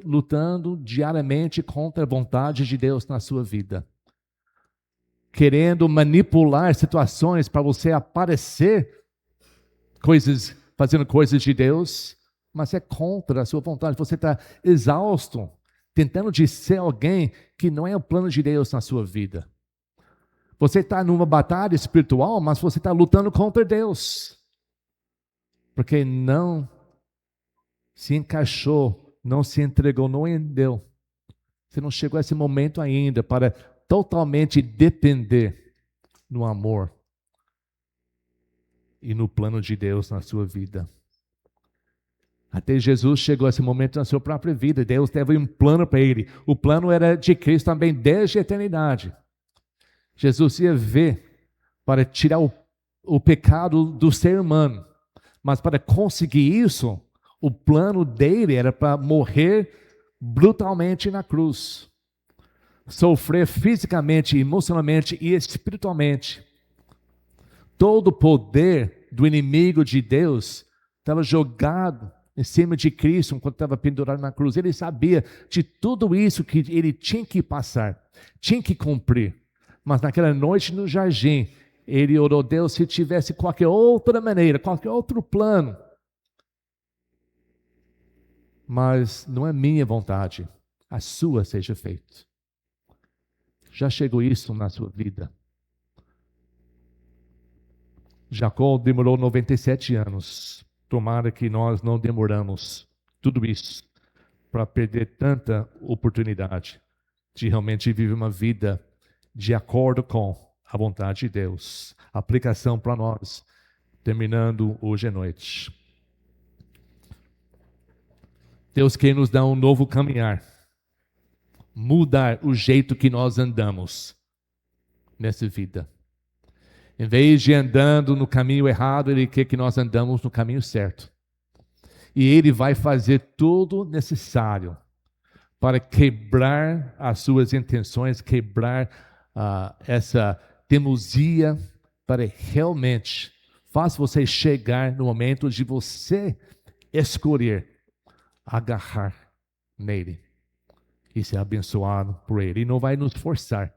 diariamente contra a vontade de Deus na sua vida. Querendo manipular situações para você aparecer fazendo coisas de Deus, mas é contra a sua vontade. Você está exausto, tentando de ser alguém que não é o plano de Deus na sua vida. Você está numa batalha espiritual, mas você está lutando contra Deus. Porque não se encaixou, não se entregou, não rendeu. Você não chegou a esse momento ainda para totalmente depender no amor e no plano de Deus na sua vida. Até Jesus chegou a esse momento na sua própria vida. Deus teve um plano para ele. O plano era de Cristo também desde a eternidade. Jesus ia ver para tirar o pecado do ser humano. Mas para conseguir isso, o plano dele era para morrer brutalmente na cruz. Sofrer fisicamente, emocionalmente e espiritualmente. Todo o poder do inimigo de Deus estava jogado em cima de Cristo enquanto estava pendurado na cruz. Ele sabia de tudo isso que ele tinha que passar, tinha que cumprir. Mas naquela noite no jardim, ele orou a Deus se tivesse qualquer outra maneira, qualquer outro plano. Mas não é minha vontade, a sua seja feita. Já chegou isso na sua vida? Jacó demorou 97 anos. Tomara que nós não demoramos tudo isso para perder tanta oportunidade de realmente viver uma vida de acordo com a vontade de Deus. Aplicação para nós, terminando hoje à noite. Deus quer nos dar um novo caminhar. Mudar o jeito que nós andamos nessa vida. Em vez de andando no caminho errado, Ele quer que nós andamos no caminho certo. E Ele vai fazer tudo necessário para quebrar as suas intenções, quebrar essa teimosia, para realmente fazer você chegar no momento de você escolher agarrar nele e ser abençoado por Ele. Ele não vai nos forçar,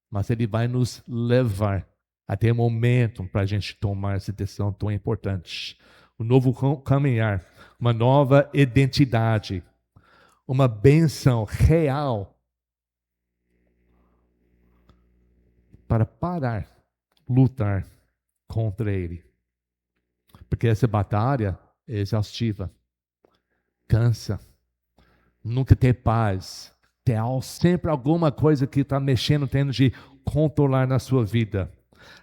mas Ele vai nos levar até o momento para a gente tomar essa decisão tão importante. Um novo caminhar, uma nova identidade, uma bênção real para parar, lutar contra Ele. Porque essa batalha é exaustiva, cansa, nunca tem paz, tem sempre alguma coisa que está mexendo, tendo de controlar na sua vida.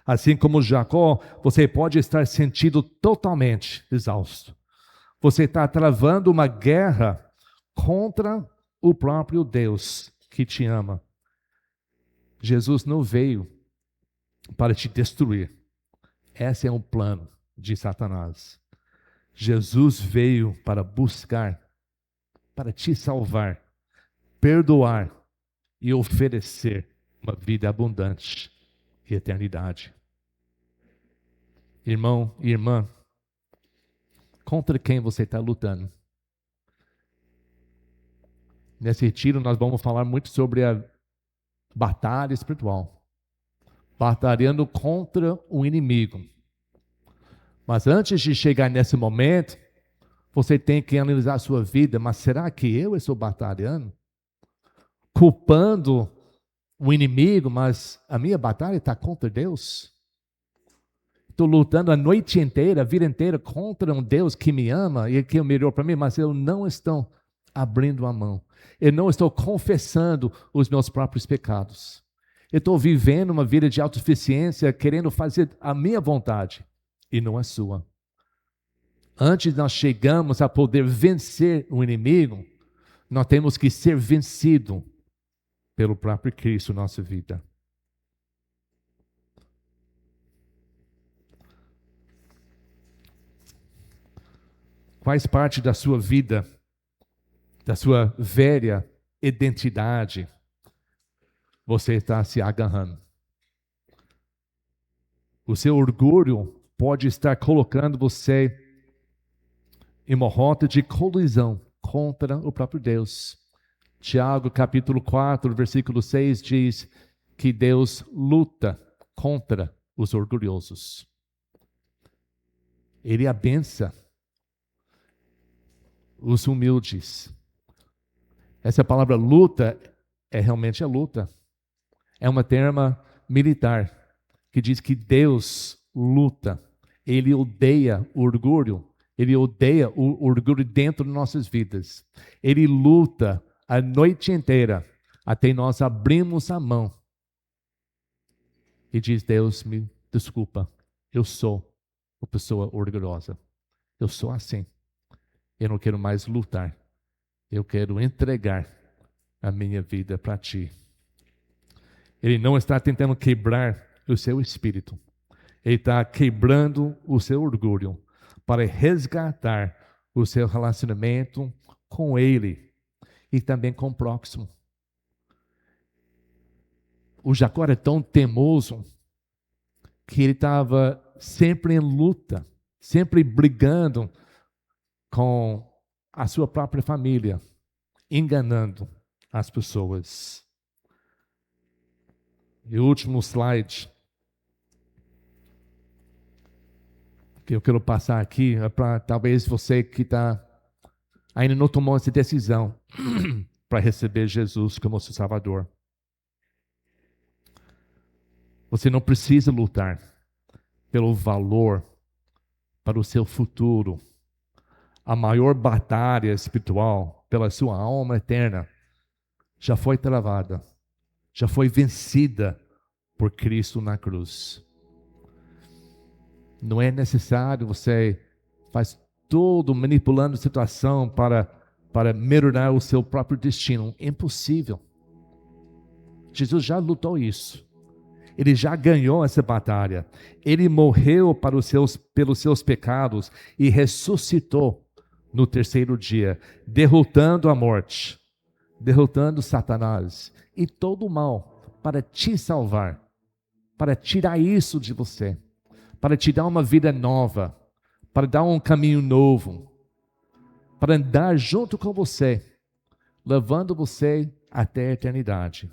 Assim como Jacó, você pode estar sentindo totalmente exausto. Você está travando uma guerra contra o próprio Deus que te ama. Jesus não veio para te destruir. Esse é um plano de Satanás. Jesus veio para buscar, para te salvar, perdoar e oferecer uma vida abundante e eternidade. Irmão e irmã, contra quem você está lutando? Nesse retiro nós vamos falar muito sobre a batalha espiritual. Batalhando contra o inimigo. Mas antes de chegar nesse momento, você tem que analisar a sua vida. Mas será que eu estou batalhando? Culpando o inimigo, mas a minha batalha está contra Deus? Estou lutando a noite inteira, a vida inteira contra um Deus que me ama e que é o melhor para mim, mas eu não estou abrindo a mão. Eu não estou confessando os meus próprios pecados. Eu estou vivendo uma vida de autossuficiência, querendo fazer a minha vontade e não a sua. Antes nós chegamos a poder vencer o inimigo, nós temos que ser vencido pelo próprio Cristo na nossa vida. Faz parte da sua vida, da sua velha identidade, você está se agarrando. O seu orgulho pode estar colocando você em uma rota de colisão contra o próprio Deus. Tiago capítulo 4, versículo 6 diz que Deus luta contra os orgulhosos. Ele abençoa os humildes. Essa palavra luta é realmente a luta. É uma terma militar que diz que Deus luta. Ele odeia o orgulho. Ele odeia o orgulho dentro de nossas vidas. Ele luta a noite inteira até nós abrirmos a mão e diz: Deus, me desculpa, eu sou uma pessoa orgulhosa. Eu sou assim. Eu não quero mais lutar. Eu quero entregar a minha vida para Ti. Ele não está tentando quebrar o seu espírito. Ele está quebrando o seu orgulho para resgatar o seu relacionamento com Ele e também com o próximo. O Jacó era tão teimoso que ele estava sempre em luta, sempre brigando com a sua própria família, enganando as pessoas. E o último slide que eu quero passar aqui é para talvez você que ainda não tomou essa decisão para receber Jesus como seu Salvador. Você não precisa lutar pelo valor para o seu futuro. A maior batalha espiritual pela sua alma eterna já foi travada, já foi vencida por Cristo na cruz. Não é necessário você faz todo manipulando a situação para melhorar o seu próprio destino. É impossível. Jesus já lutou isso. Ele já ganhou essa batalha. Ele morreu pelos seus pecados e ressuscitou no terceiro dia, derrotando a morte, derrotando Satanás e todo o mal para te salvar, para tirar isso de você, para te dar uma vida nova, para dar um caminho novo, para andar junto com você, levando você até a eternidade.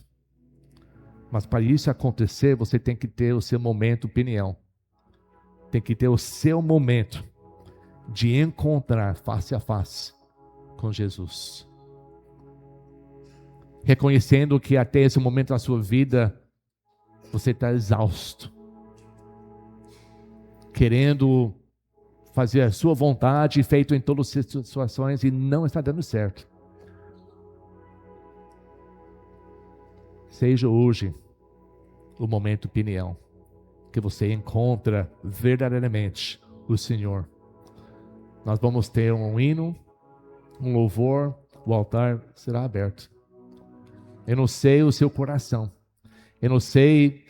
Mas para isso acontecer, você tem que ter o seu momento opinião. Tem que ter o seu momento de encontrar face a face com Jesus. Reconhecendo que até esse momento da sua vida, você está exausto. Querendo fazer a sua vontade, feito em todas as situações, e não está dando certo. Seja hoje o momento opinião, que você encontra verdadeiramente o Senhor. Nós vamos ter um hino, um louvor, o altar será aberto. Eu não sei o seu coração. Eu não sei,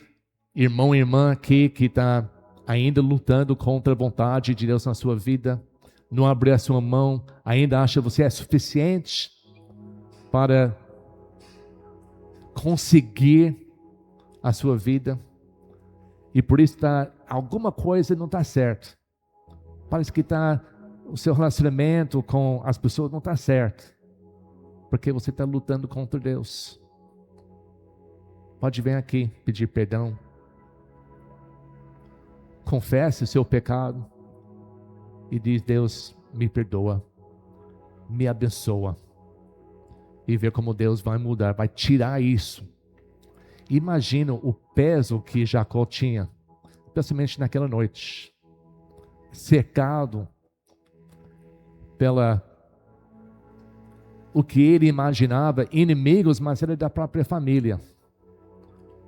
irmão e irmã aqui que está ainda lutando contra a vontade de Deus na sua vida. Não abriu a sua mão, ainda acha que você é suficiente para conseguir a sua vida. E por isso alguma coisa não está certo. Parece que o seu relacionamento com as pessoas não está certo. Porque você está lutando contra Deus. Pode vir aqui pedir perdão. Confesse o seu pecado. E diz: Deus, me perdoa. Me abençoa. E ver como Deus vai mudar, vai tirar isso. Imagina o peso que Jacó tinha, especialmente naquela noite. Cercado pela o que ele imaginava, inimigos, mas era da própria família,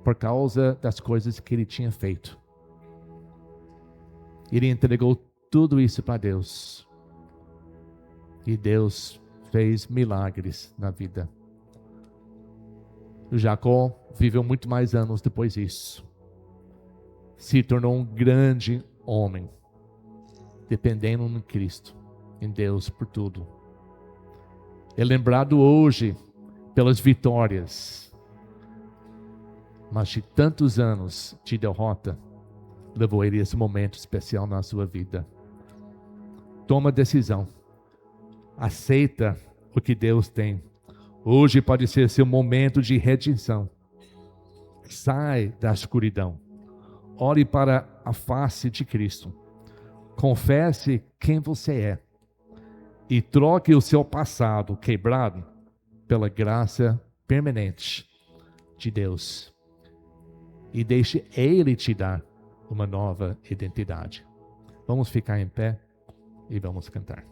por causa das coisas que ele tinha feito. Ele entregou tudo isso para Deus, e Deus fez milagres na vida. Jacó viveu muito mais anos depois disso, se tornou um grande homem, dependendo em Cristo, em Deus por tudo. É lembrado hoje pelas vitórias, mas de tantos anos de derrota, levou ele a esse momento especial na sua vida. Toma decisão, aceita o que Deus tem. Hoje pode ser seu momento de redenção. Sai da escuridão, ore para a face de Cristo, confesse quem você é e troque o seu passado quebrado pela graça permanente de Deus, e deixe Ele te dar uma nova identidade. Vamos ficar em pé e vamos cantar.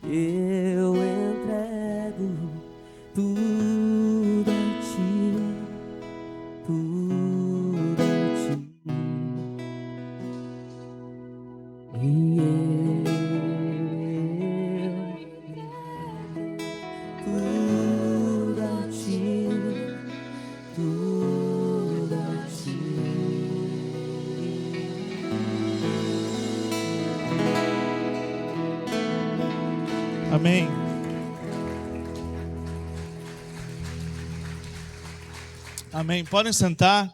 Eu entrego tudo a ti, tudo a ti. E tudo a ti, tudo a ti. Amém. Amém. Podem sentar.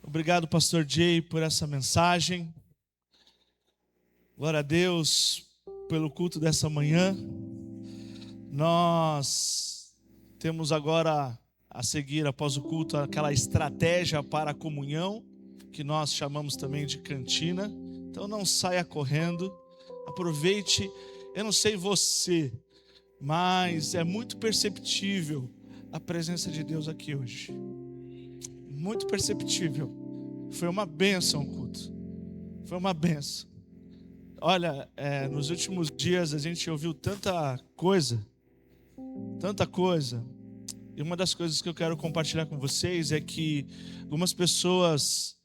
Obrigado, pastor Jay, por essa mensagem. Glória a Deus pelo culto dessa manhã. Nós temos agora a seguir, após o culto, aquela estratégia para a comunhão, que nós chamamos também de cantina. Então não saia correndo. Aproveite, eu não sei você, mas é muito perceptível a presença de Deus aqui hoje. Muito perceptível. Foi uma bênção o culto. Foi uma bênção. Olha, nos últimos dias a gente ouviu tanta coisa. E uma das coisas que eu quero compartilhar com vocês é que algumas pessoas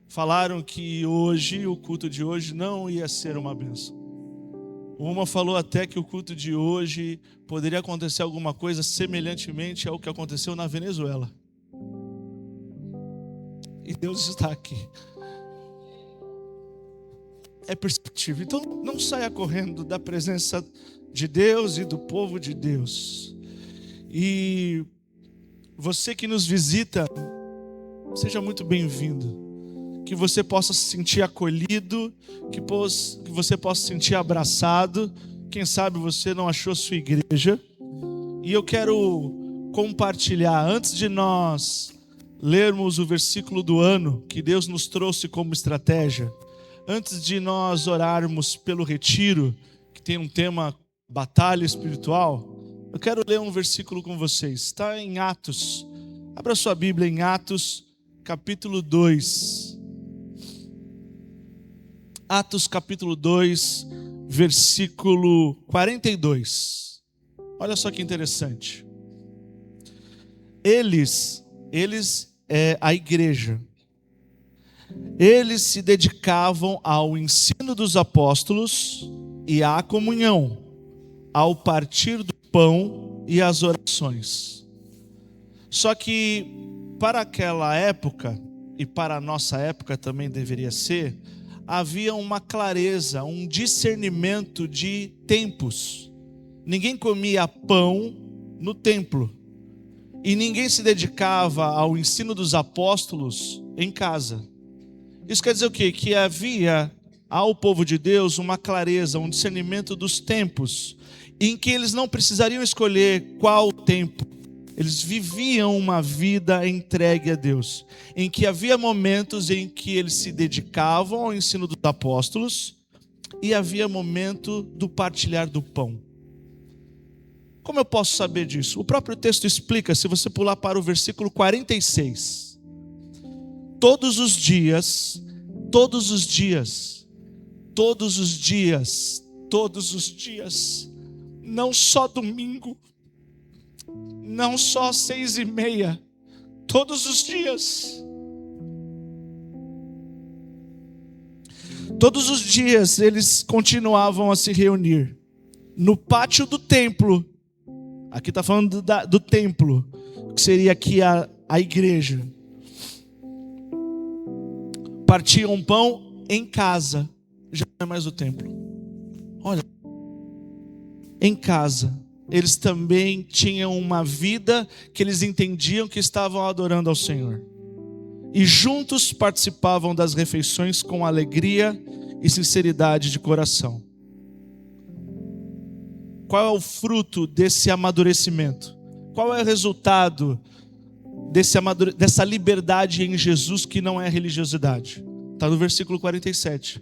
falaram que hoje, o culto de hoje não ia ser uma bênção. Uma falou até que o culto de hoje poderia acontecer alguma coisa semelhantemente ao que aconteceu na Venezuela. E Deus está aqui. É perceptível. Então não saia correndo da presença de Deus e do povo de Deus. E você que nos visita, seja muito bem-vindo. Que você possa se sentir acolhido, que você possa se sentir abraçado. Quem sabe você não achou sua igreja. E eu quero compartilhar, antes de nós lermos o versículo do ano que Deus nos trouxe como estratégia, antes de nós orarmos pelo retiro, que tem um tema batalha espiritual, eu quero ler um versículo com vocês. Está em Atos. Abra sua Bíblia em Atos, capítulo 2. Atos capítulo 2, versículo 42. Olha só que interessante. Eles é a igreja. Eles se dedicavam ao ensino dos apóstolos e à comunhão, ao partir do pão e às orações. Só que para aquela época, e para a nossa época também deveria ser, havia uma clareza, um discernimento de tempos. Ninguém comia pão no templo. E ninguém se dedicava ao ensino dos apóstolos em casa. Isso quer dizer o quê? Que havia ao povo de Deus uma clareza, um discernimento dos tempos, em que eles não precisariam escolher qual tempo. Eles viviam uma vida entregue a Deus, em que havia momentos em que eles se dedicavam ao ensino dos apóstolos e havia momento do partilhar do pão. Como eu posso saber disso? O próprio texto explica, se você pular para o versículo 46. Todos os dias, não só domingo, não só 6:30, todos os dias eles continuavam a se reunir no pátio do templo. Aqui está falando do templo, que seria aqui a igreja. Partiam pão em casa, já não é mais o templo. Olha, em casa. Eles também tinham uma vida que eles entendiam que estavam adorando ao Senhor. E juntos participavam das refeições com alegria e sinceridade de coração. Qual é o fruto desse amadurecimento? Qual é o resultado dessa liberdade em Jesus que não é religiosidade? Está no versículo 47.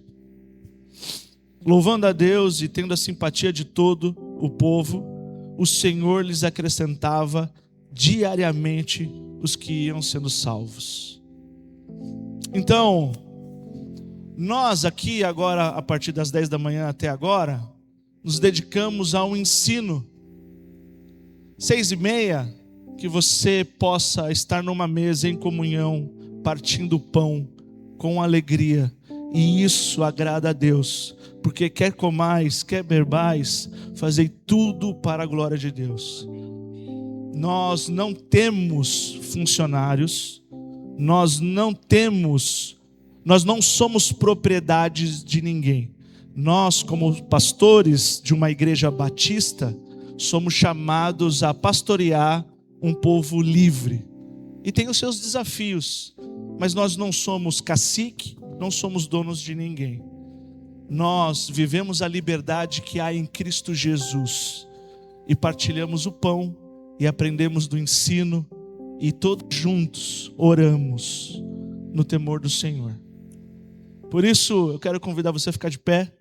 Louvando a Deus e tendo a simpatia de todo o povo, o Senhor lhes acrescentava diariamente os que iam sendo salvos. Então, nós aqui agora, a partir das 10 da manhã até agora, nos dedicamos a um ensino. 6:30, que você possa estar numa mesa em comunhão, partindo o pão com alegria. E isso agrada a Deus, porque quer comais, quer bebais, fazei tudo para a glória de Deus. Nós não temos funcionários, nós não somos propriedades de ninguém. Nós, como pastores de uma igreja batista, somos chamados a pastorear um povo livre. E tem os seus desafios, mas nós não somos cacique, não somos donos de ninguém. Nós vivemos a liberdade que há em Cristo Jesus e partilhamos o pão e aprendemos do ensino e todos juntos oramos no temor do Senhor. Por isso eu quero convidar você a ficar de pé.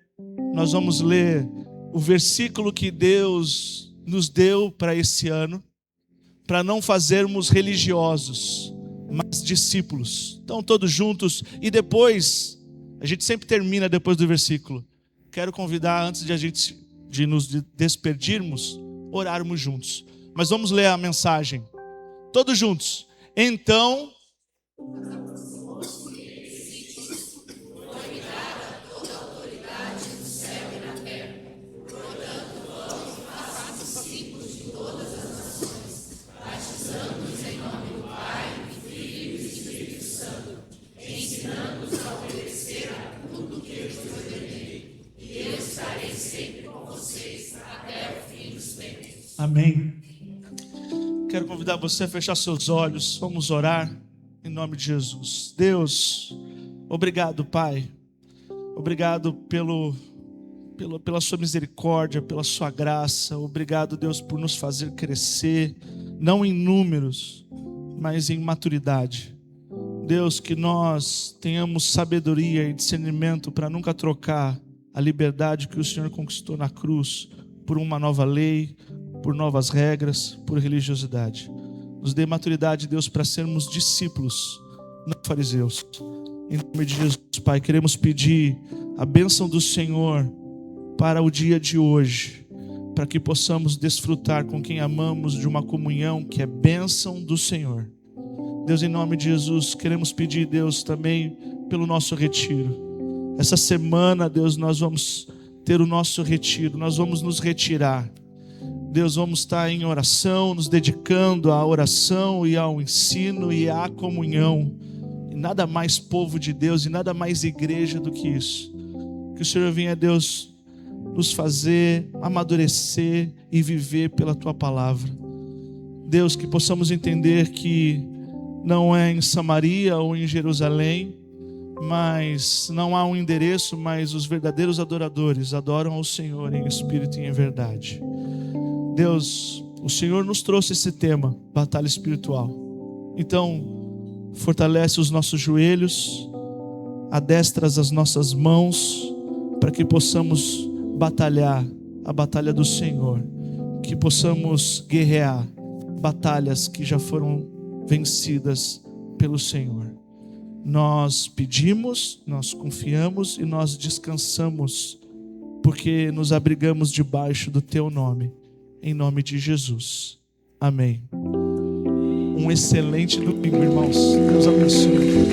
Nós vamos ler o versículo que Deus nos deu para esse ano, para não fazermos religiosos, mas discípulos. Então todos juntos, e depois, a gente sempre termina depois do versículo. Quero convidar, antes de nos despedirmos, orarmos juntos. Mas vamos ler a mensagem, todos juntos. Então, amém. Quero convidar você a fechar seus olhos. Vamos orar em nome de Jesus. Deus, obrigado, Pai. Obrigado pela sua misericórdia, pela sua graça. Obrigado, Deus, por nos fazer crescer, não em números, mas em maturidade. Deus, que nós tenhamos sabedoria e discernimento para nunca trocar a liberdade que o Senhor conquistou na cruz por uma nova lei, por novas regras, por religiosidade. Nos dê maturidade, Deus, para sermos discípulos, não fariseus. Em nome de Jesus, Pai, queremos pedir a bênção do Senhor para o dia de hoje, para que possamos desfrutar com quem amamos de uma comunhão que é bênção do Senhor. Deus, em nome de Jesus, queremos pedir, Deus, também pelo nosso retiro. Essa semana, Deus, nós vamos ter o nosso retiro, nós vamos nos retirar. Deus, vamos estar em oração, nos dedicando à oração e ao ensino e à comunhão. E nada mais povo de Deus e nada mais igreja do que isso. Que o Senhor venha, Deus, nos fazer amadurecer e viver pela Tua palavra. Deus, que possamos entender que não é em Samaria ou em Jerusalém, mas não há um endereço, mas os verdadeiros adoradores adoram ao Senhor em espírito e em verdade. Deus, o Senhor nos trouxe esse tema, batalha espiritual. Então, fortalece os nossos joelhos, adestras as nossas mãos, para que possamos batalhar a batalha do Senhor, que possamos guerrear batalhas que já foram vencidas pelo Senhor. Nós pedimos, nós confiamos e nós descansamos, porque nos abrigamos debaixo do Teu nome. Em nome de Jesus. Amém. Um excelente domingo, irmãos. Deus abençoe.